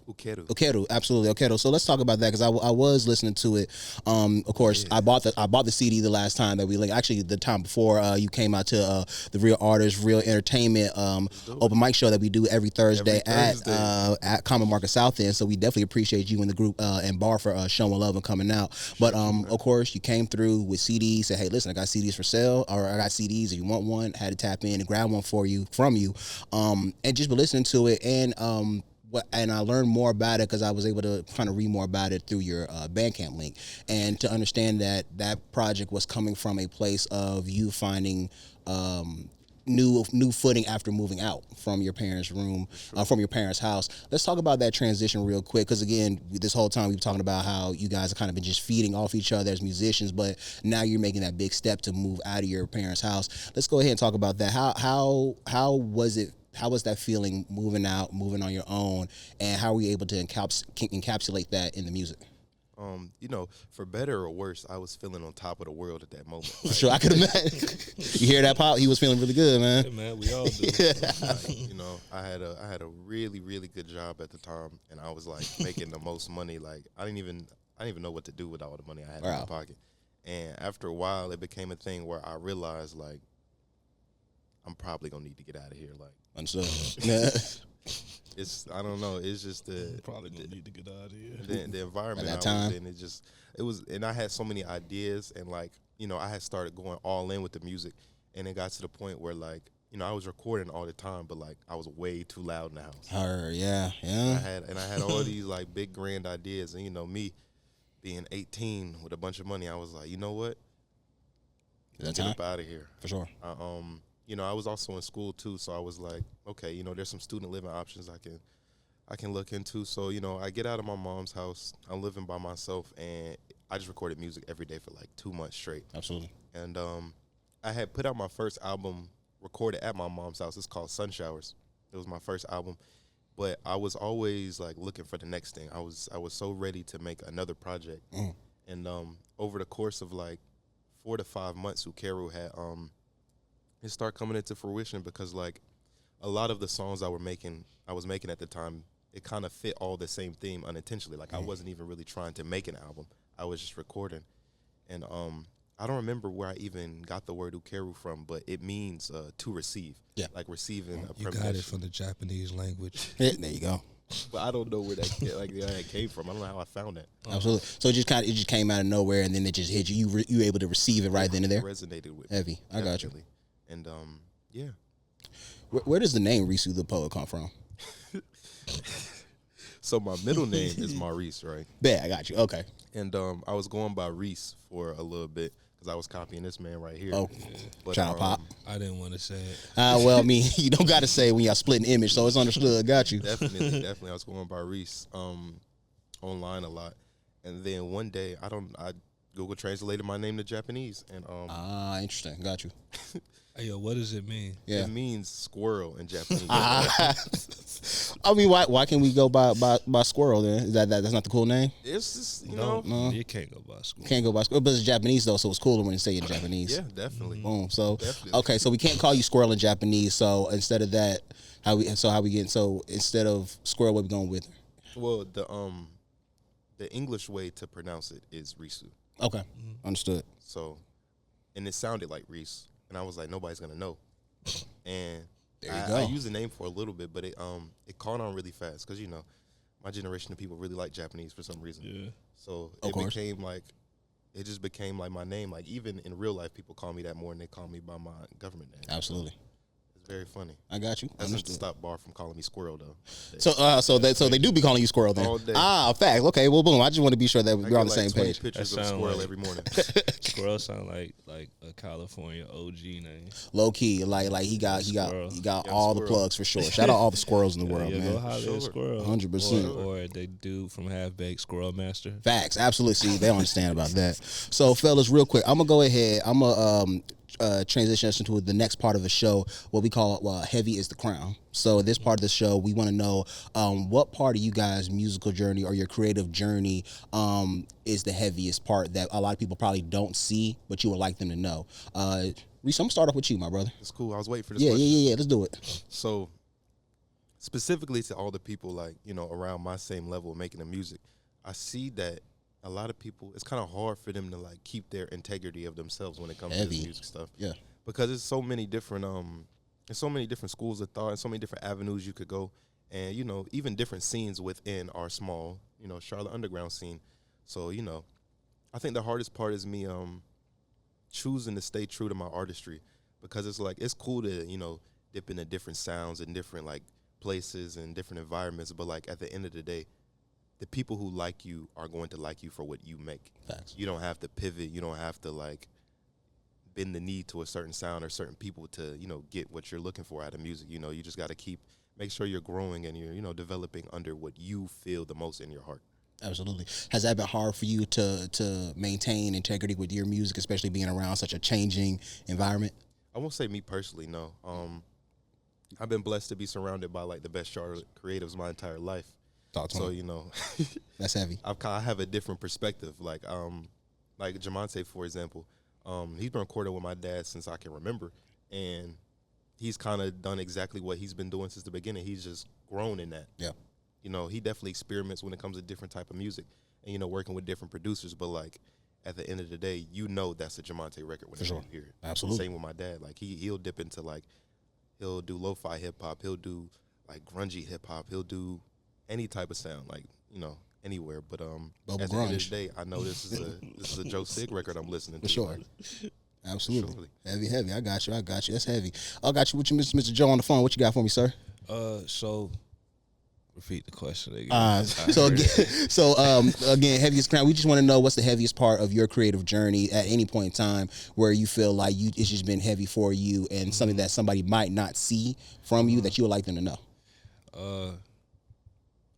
Absolutely, Ukeru. So let's talk about that because I was listening to it. Of course, yeah. I bought the CD the last time that we linked. Actually, the time before you came out to the Real Artists, Real Entertainment open mic show that we do every Thursday at Common Market South End. So we definitely appreciate you and the group and Bar for showing love and coming out. But of course, you came through with CDs. Said, hey, listen, I got CDs for sale, or I got CDs if you want one. Had to tap in and grab one from you, and just been listening to it, and I learned more about it because I was able to kind of read more about it through your Bandcamp link, and to understand that project was coming from a place of you finding new footing after moving out from your parents' room, from your parents' house. Let's talk about that transition real quick, because again, this whole time we've been talking about how you guys have kind of been just feeding off each other as musicians, but now you're making that big step to move out of your parents' house. Let's go ahead and talk about that. How was it? How was that feeling moving out, moving on your own, and how were you able to encapsulate that in the music? For better or worse, I was feeling on top of the world at that moment. Like, sure, I could imagine. You hear that, Pop? He was feeling really good, man. Yeah, man, we all do. I had a really, really good job at the time, and I was like making the most money. Like I didn't even know what to do with all the money I had in my pocket. And after a while, it became a thing where I realized like I'm probably gonna need to get out of here. Like, understood. I don't know. It's just probably gonna need to get out of here. The environment at that I time. was in. And I had so many ideas, and like I had started going all in with the music, and it got to the point where like I was recording all the time, but like I was way too loud in the house. Yeah. I had all these like big grand ideas, and me being 18 with a bunch of money, I was like, you know what? Get up out of here for sure. I was also in school too, so I was like, okay, there's some student living options I can look into. So, I get out of my mom's house, I'm living by myself, and I just recorded music every day for like 2 months straight. Absolutely. And I had put out my first album recorded at my mom's house. It's called Sun Showers. It was my first album, but I was always like looking for the next thing. I was so ready to make another project. And over the course of like 4 to 5 months, Ukeru had it started coming into fruition because like a lot of the songs I was making at the time, it kind of fit all the same theme unintentionally. Like I wasn't even really trying to make an album. I was just recording. And I don't remember where I even got the word Ukeru from, but it means to receive. Yeah. Like receiving a premonition. You got it from the Japanese language. There you go. But I don't know where that came from. I don't know how I found that. Absolutely. So it just came out of nowhere, and then it just hit you. You were able to receive it right then and there. It resonated with me. Heavy. I got you. And yeah. Where does the name Risu the Poet come from? So my middle name is Maurice, right? Yeah, I got you. Okay. And I was going by Reese for a little bit because I was copying this man right here. Oh, but, trying to pop. I didn't want to say it. Well, I mean, you don't got to say it when y'all splitting image, so it's understood. Got you. Definitely. I was going by Reese online a lot. And then one day, I Google translated my name to Japanese. And interesting. Got you. Hey, yo, what does it mean? Yeah. It means squirrel in Japanese. I mean, why can't we go by squirrel then? Is that's not the cool name? It's just, No, you can't go by squirrel. Can't go by squirrel, but it's Japanese though, so it's cooler when you say it in Japanese. Yeah, definitely. Boom. So definitely. Okay, so we can't call you squirrel in Japanese. So instead of that, instead of squirrel, what we going with? Well, the English way to pronounce it is Risu. Okay, understood. So, and it sounded like Reese, and I was like, nobody's gonna know. And There you go. I used the name for a little bit, but it caught on really fast because my generation of people really like Japanese for some reason. Yeah. So Of it course. became like, it just became like my name. Like even in real life, people call me that more than they call me by my government name. Absolutely. It's very funny. I got you. Doesn't Understood. stop Bar from calling me Squirrel though. So they do be calling you Squirrel then. All day. Fact. Okay, well, boom. I just want to be sure that I we're get on the like same 20 page. pictures That of sound Squirrel like- every morning. Squirrel sound like a California OG name. Low key, like he got Squirrel. all the Squirrel. plugs for sure. Shout out all the squirrels in the world, Go man. holler Sure. at Squirrel. 100%. Or the dude from Half Baked, Squirrel Master. Facts, absolutely. See, they don't understand about that. So, fellas, real quick, I'm gonna go ahead. I'm gonna transition us into the next part of the show, what we call "Heavy is the Crown." So, this part of the show, we want to know what part of you guys' musical journey or your creative journey is the heaviest part that a lot of people probably don't see, but you would like them to know. Reese, I'm gonna start off with you, my brother. It's cool. I was waiting for this Yeah, question. yeah. Let's do it. So, specifically to all the people like around my same level making the music, I see that a lot of people, it's kind of hard for them to like keep their integrity of themselves when it comes to Heavy. this music stuff. Yeah. Because there's so many different schools of thought and so many different avenues you could go, and even different scenes within our small Charlotte underground scene. So I think the hardest part is me choosing to stay true to my artistry, because it's like it's cool to dip into different sounds and different like places and different environments, but like at the end of the day, the people who like you are going to like you for what you make. Facts. You don't have to pivot. You don't have to like bend the knee to a certain sound or certain people to get what you're looking for out of music. You just got to make sure you're growing and you're developing under what you feel the most in your heart. Absolutely. Has that been hard for you to maintain integrity with your music, especially being around such a changing environment? I won't say me personally, no. I've been blessed to be surrounded by like the best Charlotte creatives my entire life. Talk to So me. That's heavy. I have a different perspective. Like Jamonte, for example, he's been recording with my dad since I can remember, and he's kind of done exactly what he's been doing since the beginning. He's just grown in that. Yeah. He definitely experiments when it comes to different type of music, and working with different producers. But like at the end of the day, that's a Jamonte record when sure. you hear it. Absolutely. Same with my dad. Like he'll dip into like he'll do lo-fi hip hop. He'll do like grungy hip hop. He'll do any type of sound, like anywhere. But Bubble at the end of grunge. the day, I know this is a Joe Sig record I'm listening to. For sure. Like, Absolutely. Surely. Heavy. I got you. That's heavy. I got you with you, Mr. Joe, on the phone. What you got for me, sir? So repeat the question again. Again, heaviest crown. We just want to know what's the heaviest part of your creative journey at any point in time where you feel like it's just been heavy for you and something that somebody might not see from you that you would like them to know.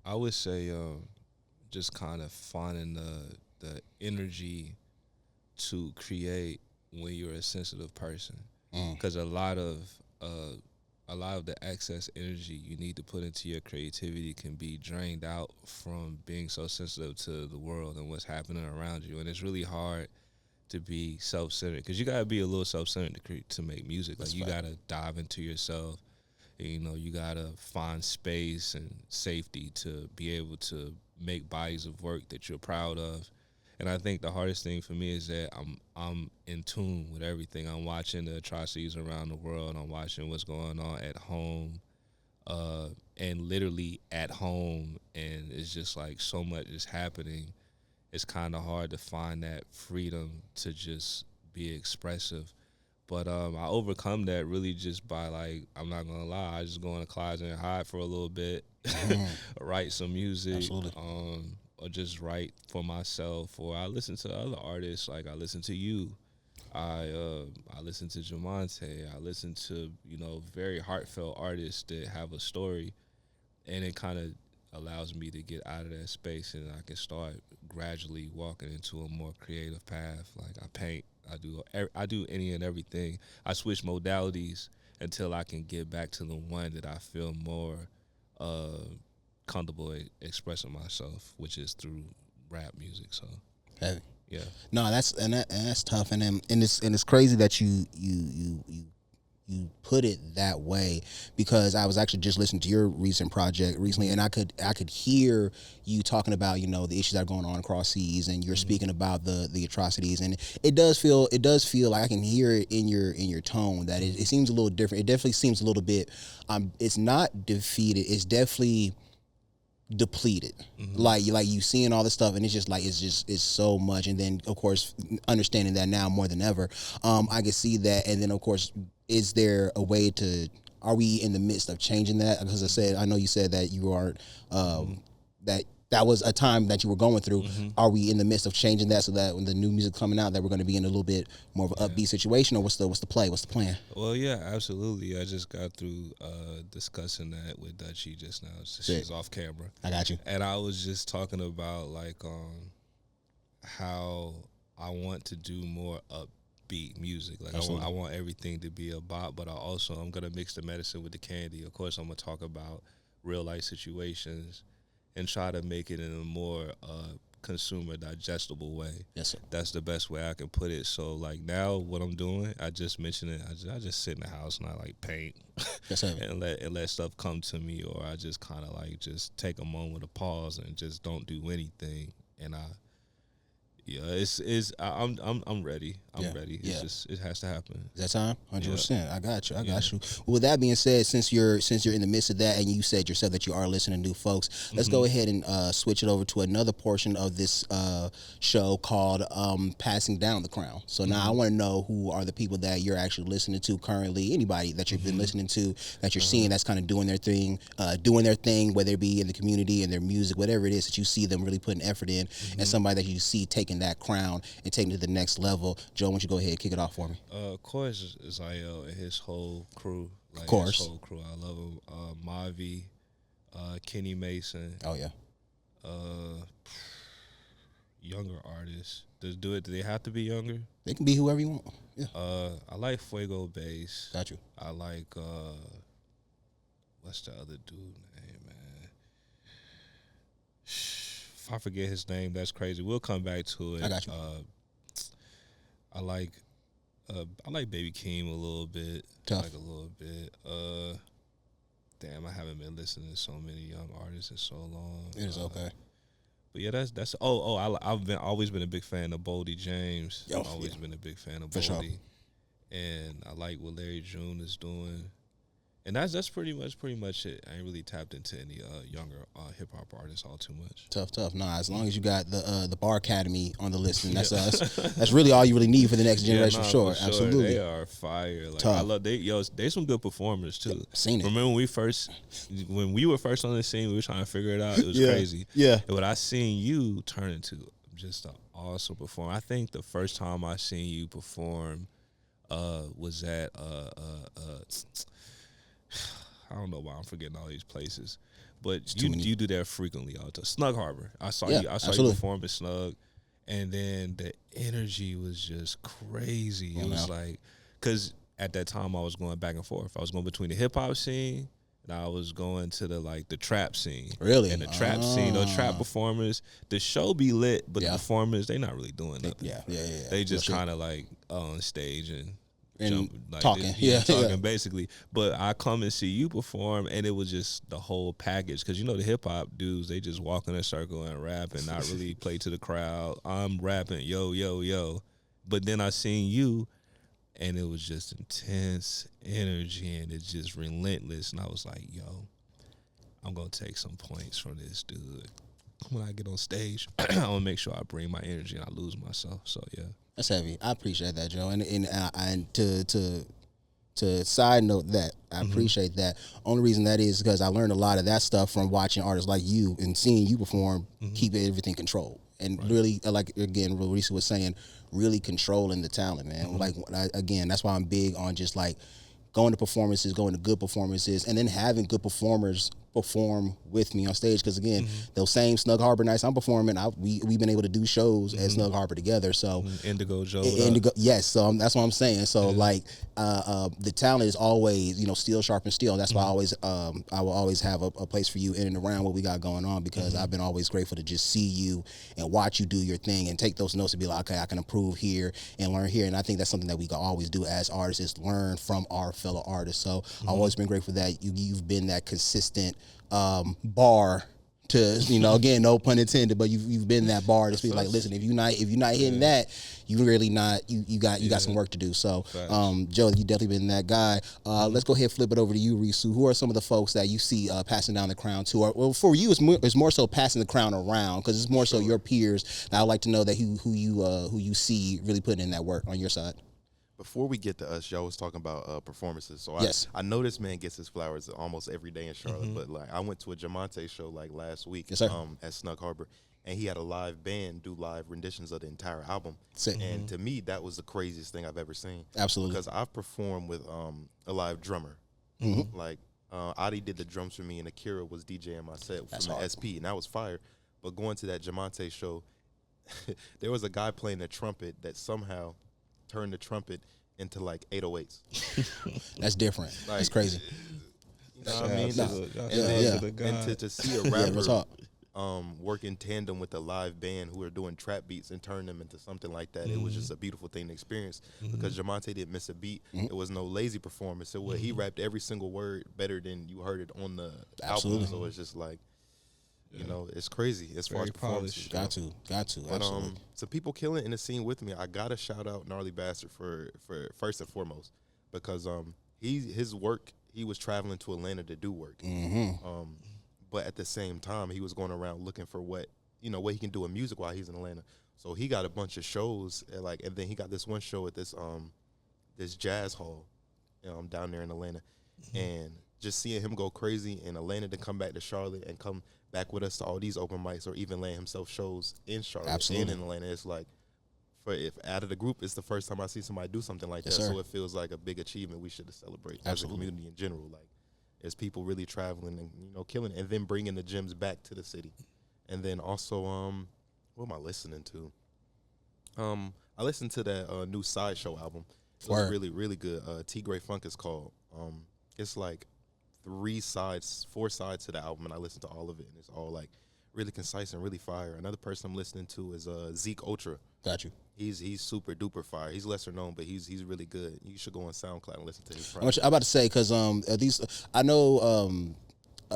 I would say just kind of finding the energy to create when you're a sensitive person, because a lot of the excess energy you need to put into your creativity can be drained out from being so sensitive to the world and what's happening around you, and it's really hard to be self-centered, because you gotta be a little self-centered to make music. Like you gotta dive into yourself. You gotta find space and safety to be able to make bodies of work that you're proud of. And I think the hardest thing for me is that I'm in tune with everything. I'm watching the atrocities around the world. I'm watching what's going on at home, and literally at home. And it's just like so much is happening. It's kind of hard to find that freedom to just be expressive. But I overcome that really just by, like, I'm not going to lie, I just go in the closet and hide for a little bit, write some music. Absolutely. Or just write for myself, or I listen to other artists. Like I listen to you, I listen to Jamonte, I listen to very heartfelt artists that have a story, and it kind of allows me to get out of that space, and I can start gradually walking into a more creative path. Like I paint, I do any and everything. I switch modalities until I can get back to the one that I feel more comfortable expressing myself, which is through rap music. So Heavy. yeah. No, that's tough, and it's crazy that you put it that way, because I was actually just listening to your recent project recently, and I could hear you talking about, you know, the issues that are going on across seas, and you're speaking about the atrocities, and it does feel like I can hear it in your tone that it seems a little different. It definitely seems a little bit it's not defeated, it's definitely depleted. Like you seeing all this stuff, and it's so much. And then of course understanding that now more than ever, I can see that. And then of course, is there a way to, are we in the midst of changing that? Because I know you said that you aren't that was a time that you were going through. Are we in the midst of changing that, so that when the new music coming out, that we're going to be in a little bit more of an upbeat situation? Or what's the play? What's the plan? Well, yeah, absolutely. I just got through discussing that with Dutchie just now. She's off camera. I got you. And I was just talking about like how I want to do more upbeat music. Like I want everything to be a bop, but I'm gonna mix the medicine with the candy. Of course, I'm gonna talk about real life situations and try to make it in a more consumer digestible way. Yes, sir. That's the best way I can put it. So like now what I'm doing, I just mentioned it, I just sit in the house and I like paint and let stuff come to me, or I just kind of like just take a moment of pause and just don't do anything. And I'm ready. I'm ready. It's just, it has to happen. Is that time? 100%. I got you. Well, with that being said, since you're in the midst of that, and you said yourself that you are listening to new folks, let's go ahead and switch it over to another portion of this show called Passing Down the Crown. So now I want to know, who are the people that you're actually listening to currently? Anybody that you've been listening to, that you're seeing that's kind of doing their thing, whether it be in the community, in their music, whatever it is that you see them really putting effort in, and somebody that you see taking that crown and taking it to the next level. Joe, why don't you go ahead and kick it off for me? Of course, Zayel and his whole crew. Like, of course. His whole crew. I love him. Mavi, Kenny Mason. Oh, yeah. Younger artists. Do they have to be younger? They can be whoever you want. Yeah. I like Fuego Bass. Got you. I like, what's the other dude name, man? If I forget his name, that's crazy. We'll come back to it. I got you. I like Baby Keem a little bit. Tough. Like a little bit. Damn, I haven't been listening to so many young artists in so long. It is okay. But yeah, that's. I've always been a big fan of Boldy James. I've always been a big fan of Boldy. Sure. And I like what Larry June is doing. And that's pretty much it. I ain't really tapped into any younger hip hop artists all too much. Tough. Nah, as long as you got the Bar Academy on the list, and that's really all you really need for the next generation, for sure. Absolutely, they are fire. Like, tough. I love they some good performers too. Seen it. Remember when we were first on the scene, we were trying to figure it out. It was crazy. Yeah. And what I seen you turn into just an awesome performer. I think the first time I seen you perform was at I don't know why I'm forgetting all these places, but you do that frequently out there. Snug Harbor. I saw you perform at Snug, and then the energy was just crazy. It was like, because at that time I was going back and forth. I was going between the hip hop scene and I was going to the trap scene. Really? And the trap scene, those trap performers, the show be lit, but the performers, they not really doing nothing. Yeah. They just kind of like on stage and like talking, talking basically. But I come and see you perform, and it was just the whole package. Because the hip hop dudes, they just walk in a circle and rap and not really play to the crowd. I'm rapping, yo, yo, yo. But then I seen you, and it was just intense energy, and it's just relentless. And I was like, yo, I'm gonna take some points from this dude. When I get on stage, I'm gonna make sure I bring my energy and I lose myself. So yeah. That's heavy. I appreciate that, Joe. And to side note that, I appreciate that. Only reason that is because I learned a lot of that stuff from watching artists like you and seeing you perform, keep everything controlled. And really, like, again, what Risu was saying, really controlling the talent, man. Like, again, that's why I'm big on just, like, going to performances, going to good performances, and then having good performers perform with me on stage, because again, those same Snug Harbor nights I'm performing, we've been able to do shows at Snug Harbor together. So Indigo Joe, yes. So that's what I'm saying. So like, the talent is always, steel sharp and steel. That's why I will always have a place for you in and around what we got going on, because I've been always grateful to just see you and watch you do your thing and take those notes and be like, okay, I can improve here and learn here. And I think that's something that we can always do as artists, is learn from our fellow artists. So I've always been grateful that you've been that consistent bar to, again, no pun intended, but you've been that bar to be like, listen, if you're not hitting that, you really not, you got some work to do. So Joe, you definitely been that guy. Let's go ahead and flip it over to you, Risu. Who are some of the folks that you see passing down the crown to? Or, well, for you, it's more so passing the crown around, because it's more so your peers. I'd like to know that who you see really putting in that work on your side. Before we get to us, y'all was talking about performances. So yes. I know this man gets his flowers almost every day in Charlotte, but like I went to a Jamonte show like last week at Snug Harbor, and he had a live band do live renditions of the entire album. Sick. And to me, that was the craziest thing I've ever seen. Absolutely. Because I've performed with a live drummer. Like Adi did the drums for me, and Akira was DJing my set from the SP, and that was fire. But going to that Jamonte show, there was a guy playing the trumpet that somehow turned the trumpet into like 808s. That's different. Like, that's crazy. You know what I mean? And to see a rapper work in tandem with a live band who are doing trap beats and turn them into something like that, it was just a beautiful thing to experience, because Jamonte didn't miss a beat. It was no lazy performance. He rapped every single word better than you heard it on the album. So it's just like, it's crazy as far as performance. Got to. But so people killing in the scene with me. I gotta shout out Gnarly Bastard for first and foremost, because his work, he was traveling to Atlanta to do work. But at the same time, he was going around looking for what he can do in music while he's in Atlanta. So he got a bunch of shows and then he got this one show at this jazz hall down there in Atlanta, and just seeing him go crazy in Atlanta to come back to Charlotte and come back with us to all these open mics, or even laying himself shows in Charlotte and in Atlanta. It's like, if out of the group, it's the first time I see somebody do something like that. Sir. So it feels like a big achievement we should celebrate as a community in general. Like, as people really traveling and killing it, and then bringing the gyms back to the city. And then also, what am I listening to? I listened to that new Sideshow album. It was really, really good. T Gray Funk is called. It's like 4 sides to the album, and I listened to all of it, and it's all like really concise and really fire. Another person I'm listening to is Zeke Ultra. Got you. He's super duper fire. He's lesser known, but he's really good. You should go on SoundCloud and listen to his project. I'm about to say, because I know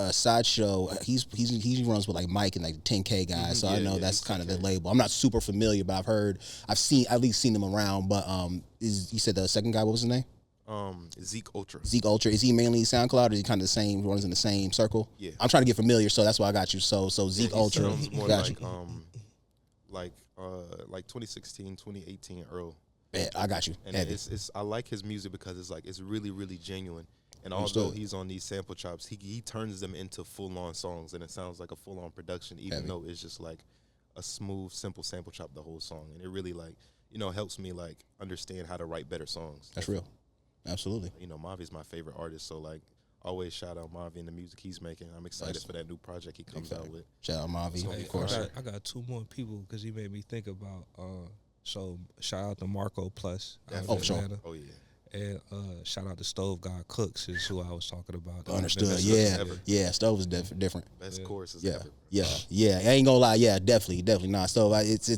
Sideshow, he runs with like Mike and like 10K guys, so I know that's kind of the label. I'm not super familiar, but I've at least seen them around. But you said the second guy, what was his name? Zeke Ultra. Zeke Ultra. Is he mainly SoundCloud, or is he kind of the same, runs in the same circle? Yeah. I'm trying to get familiar, so that's why I got you. So Zeke Ultra. Sounds more like 2016, 2018 Earl. Yeah, I got you. And I like his music because it's really, really genuine. And although he's on these sample chops, he turns them into full-on songs, and it sounds like a full-on production, even though it's just like a smooth, simple sample chop the whole song. And it really helps me like understand how to write better songs. That's real. Absolutely. Mavi's my favorite artist, so like always shout out Mavi and the music he's making. I'm excited for that new project he comes out with. Shout out Mavi, of course. I got 2 more people because he made me think about. So shout out to Marco Plus. Sure. Oh yeah. And shout out to Stove God Cooks is who I was talking about. Understood. Yeah. Stove is different. Best courses ever. Yeah. I ain't gonna lie. Yeah, definitely not. So it's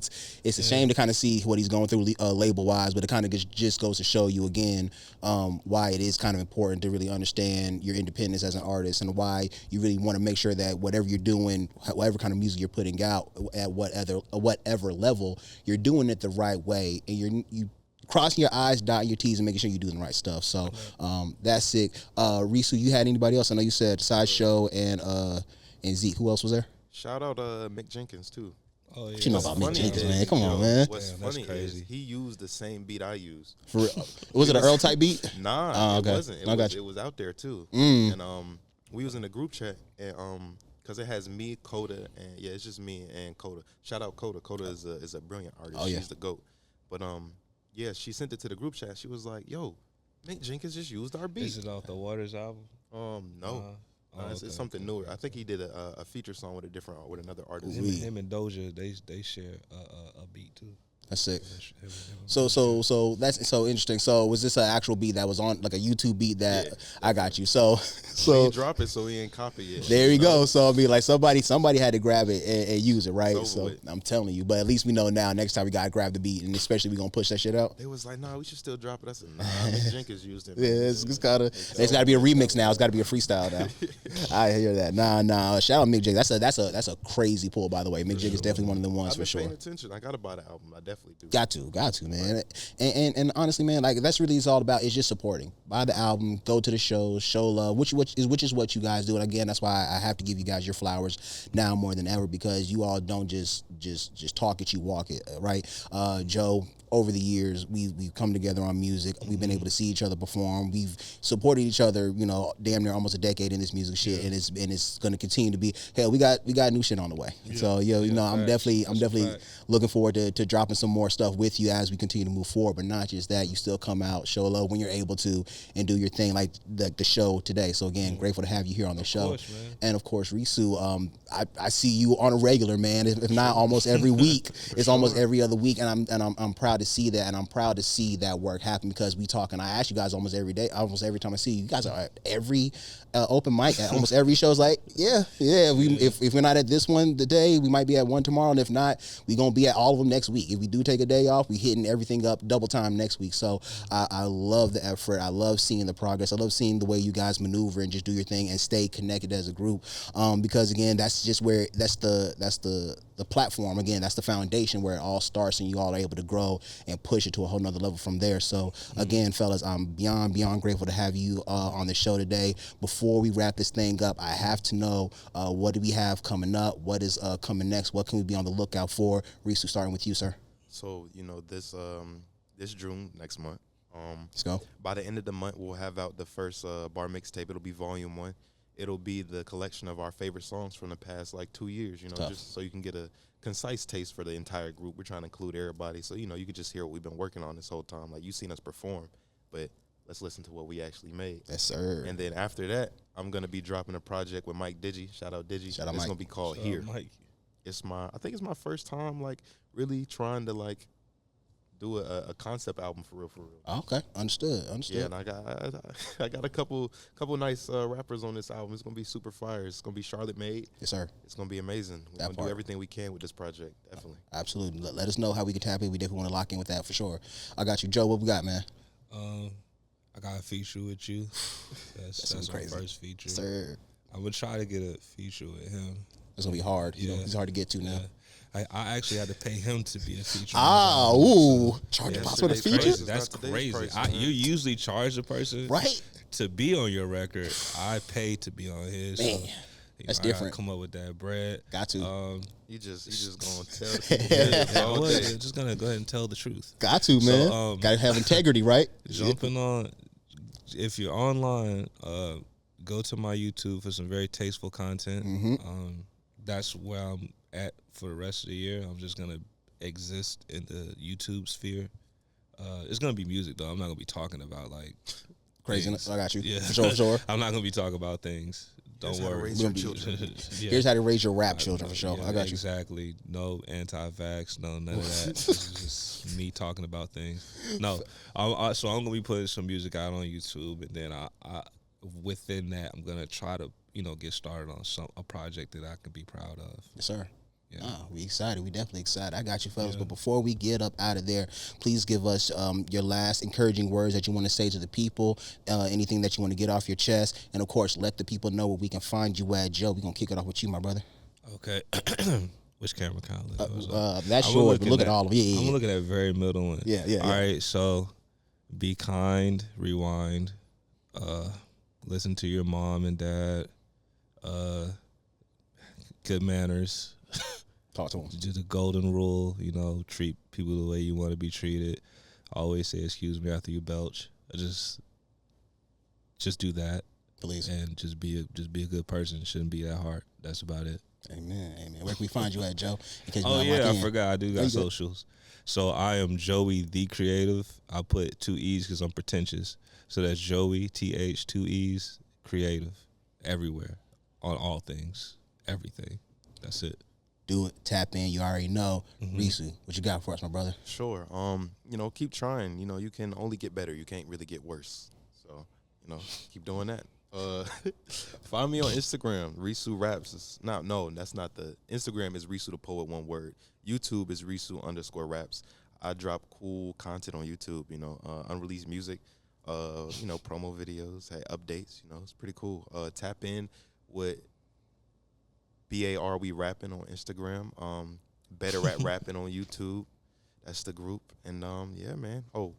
a shame to kind of see what he's going through label wise, but it kind of just goes to show you again why it is kind of important to really understand your independence as an artist, and why you really want to make sure that whatever you're doing, whatever kind of music you're putting out at whatever level, you're doing it the right way, and you crossing your I's, dotting your T's, and making sure you're doing the right stuff. So that's sick. Risu, you had anybody else? I know you said Sideshow and Zeke. Who else was there? Shout out Mick Jenkins too. Oh yeah. What you know about Mick Jenkins, man? Come on, man. What's funny is he used the same beat I used. For real? Was it an Earl type beat? Nah, okay. It wasn't. It was out there too. And we was in a group chat, and because it has me, Coda, and it's just me and Coda. Shout out Coda. Coda is a brilliant artist. Oh, yeah. She's the GOAT. But she sent it to the group chat. She was like, "Yo, Mick Jenkins just used our beat." Is it off the Waters album? No. It's something newer. I think he did a feature song with another artist. Him and Doja, they share a beat too. That's sick. So that's so interesting. So was this an actual beat that was on like a YouTube beat that I got you? So he ain't drop it, so he ain't copy it. There you go. So I mean, like somebody had to grab it and use it, right? So I'm telling you. But at least we know now. Next time we gotta grab the beat, and especially we gonna push that shit out. They was like, nah, we should still drop it. I said, nah, Mick Jenkins used it. Yeah, it's gotta be a remix now. It's gotta be a freestyle now. I hear that. Nah. Shout out Mick Jenkins. That's a crazy pull, by the way. Mick Jenkins is definitely one of the ones for sure. Paying attention. I gotta buy the album. I definitely do. Got to, man. And honestly, man, like that's really it's all about. It's just supporting. Buy the album, go to the shows, show love, which is what you guys do. And again, that's why I have to give you guys your flowers now more than ever, because you all don't just talk it, you walk it, right? Joe, over the years, we've come together on music. We've been able to see each other perform. We've supported each other, damn near almost a decade in this music shit, and it's going to continue to be. Hell, we got new shit on the way. Yeah. So I'm definitely looking forward to dropping some more stuff with you as we continue to move forward. But not just that, you still come out, show love when you're able to, and do your thing like the show today. So again, grateful to have you here on the show. Course, man. And of course, Risu, I see you on a regular, man. If not almost every week, it's almost every other week, and I'm proud to see that, and I'm proud to see that work happen, because we talk, and I ask you guys almost every day, almost every time I see you. You guys are at every open mic, at almost every show. Is like, if we're not at this one today, we might be at one tomorrow, and if not, we gonna be at all of them next week. If we do take a day off, we hitting everything up double time next week. So I love the effort. I love seeing the progress. I love seeing the way you guys maneuver and just do your thing and stay connected as a group. Because again, that's just where that's the platform. Again, that's the foundation where it all starts, and you all are able to grow and push it to a whole nother level from there. So again, fellas, I'm beyond grateful to have you on the show today. Before we wrap this thing up, I have to know, what do we have coming up? What is coming next? What can we be on the lookout for? Risu, starting with you, sir. So this June, next month, let's go. By the end of the month, we'll have out the first bar mixtape. It'll be volume 1. It'll be the collection of our favorite songs from the past 2 years, just so you can get a concise taste for the entire group. We're trying to include everybody, so you can just hear what we've been working on this whole time. Like, you've seen us perform, but let's listen to what we actually made. Yes, sir. And then after that, I'm gonna be dropping a project with Mike Digi. Shout out Digi. Shout out It's Mike. gonna be called Shout Here. out Mike. I think it's my first time really trying to do a concept album for real. Okay, understood. Yeah, and I got a couple nice rappers on this album. It's gonna be super fire. It's gonna be Charlotte made. Yes, sir. It's gonna be amazing. We're gonna do everything we can with this project. Definitely. Absolutely. Let us know how we can tap in. We definitely want to lock in with that for sure. I got you, Joe. What we got, man? I got a feature with you. That's my crazy. first feature. Yes, sir. I'm gonna try to get a feature with him. It's gonna be hard. Yeah. He's hard to get to now. I actually had to pay him to be a feature. Charge a boss with a today's feature? prices. That's Not today's crazy. prices, You usually charge a person Right? to be on your record. I paid to be on his. Man, so, that's I gotta different. come up with that bread. Got to. You just gonna tell the people. I was just gonna go ahead and tell the truth. Got to, man. So, Got to have integrity, right? Jumping on, if you're online, go to my YouTube for some very tasteful content. That's where I'm at for the rest of the year. I'm just gonna exist in the YouTube sphere. It's gonna be music though. I'm not gonna be talking about Craziness. I got you. Yeah, For sure. I'm not gonna be talking about things. Don't Here's how to worry. raise your children. Yeah. Here's how to raise your rap children, for sure. Yeah, I got you. Exactly. No anti-vax, no none of that. It's just me talking about things. No. So I'm gonna be putting some music out on YouTube, and then I within that I'm gonna try to get started on a project that I can be proud of. Yes, sir. Yeah. We excited. We definitely excited. I got you, fellas. But before we get up out of there, please give us your last encouraging words that you want to say to the people, anything that you want to get off your chest, and of course, let the people know where we can find you at. Joe, we're going to kick it off with you, my brother. Okay. Which camera can I look? That's yours, but look at all of it. I'm looking at that very middle one. Yeah. All right, so be kind, rewind, listen to your mom and dad, good manners. Talk to them. Do the golden rule, treat people the way you want to be treated. Always say excuse me after you belch. Just do that. Please. And just be a good person. It shouldn't be that hard. That's about it. Amen. Where can we find you at, Joe? I forgot. I do got socials. So I am Joey the Creative. I put 2 E's because I'm pretentious. So that's Joey, TH, 2 E's, Creative. everywhere, on all things, everything. That's it. Do it. Tap in. You already know. Risu, what you got for us, my brother? Sure. You know, keep trying. You know, you can only get better. You can't really get worse. So, you know, keep doing that. Find me on Instagram. Risu Raps. No, that's not the Instagram is Risu the Poet, one word. YouTube is Risu_raps. I drop cool content on YouTube, you know, unreleased music, you know, promo videos, hey, updates, you know, it's pretty cool. Tap in with BAR We Rapping on Instagram, Better at Rapping on YouTube. That's the group. And yeah, man. Oh,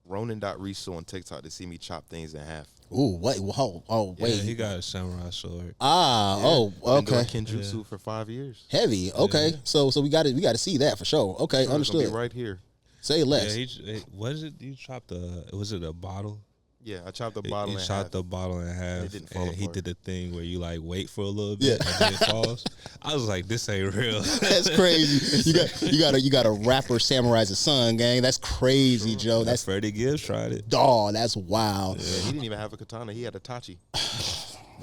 Ronan.Risu on TikTok to see me chop things in half. Ooh, wait, wait. Yeah, he got a samurai sword. Okay. Been doing Kenjutsu for 5 years. Heavy. Okay. So we got to see that for sure. Okay, Sure, understood. it's gonna be right here. Say less. Yeah, what is it? You chopped was it a bottle? Yeah, I chopped the bottle in half. He chopped the bottle in half, It didn't fall and he apart. did the thing where you like wait for a little bit and then it falls. I was like, this ain't real. That's crazy. You got a rapper samurai's son, gang. That's crazy, Joe. That's Freddie Gibbs tried it. dog. That's wild. Yeah, he didn't even have a katana. He had a tachi.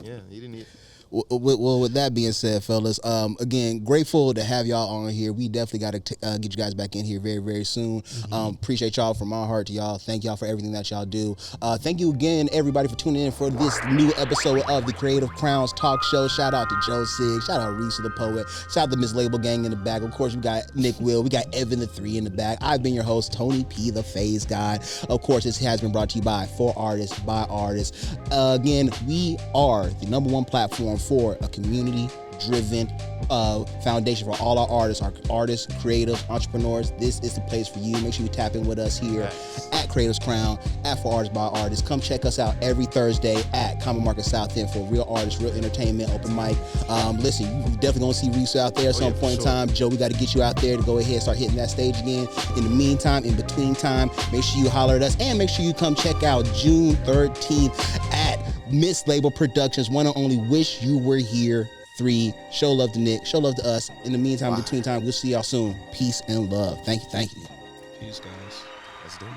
Yeah, he didn't even. Well, with that being said, fellas, again, grateful to have y'all on here. We definitely got to get you guys back in here very, very soon. Appreciate y'all from my heart to y'all. Thank y'all for everything that y'all do. Thank you again, everybody, for tuning in for this new episode of the Creative Crowns Talk Show. Shout out to Joe Sig. Shout out Risu the Poet. Shout out the Miss Label Gang in the back. Of course, we got Nick Will. We got Evan the 3 in the back. I've been your host, Tony P, the Phase Guy. Of course, this has been brought to you by For Artists, by Artists. Again, we are the #1 platform for a community-driven foundation for all our artists, creatives, entrepreneurs. This is the place for you. Make sure you tap in with us here at Creatives Crown, at For Artists by Artists. Come check us out every Thursday at Common Market South End for real artists, real entertainment, open mic. Listen, you definitely gonna see Risu out there at some point in time. Joe, we got to get you out there to go ahead and start hitting that stage again. In the meantime, in between time, make sure you holler at us and make sure you come check out June 13th at Miss Label Productions, one and only Wish You Were Here 3. Show love to Nick, show love to us. In the meantime, between time, we'll see y'all soon. Peace and love. Thank you. Peace, guys. Let's do it.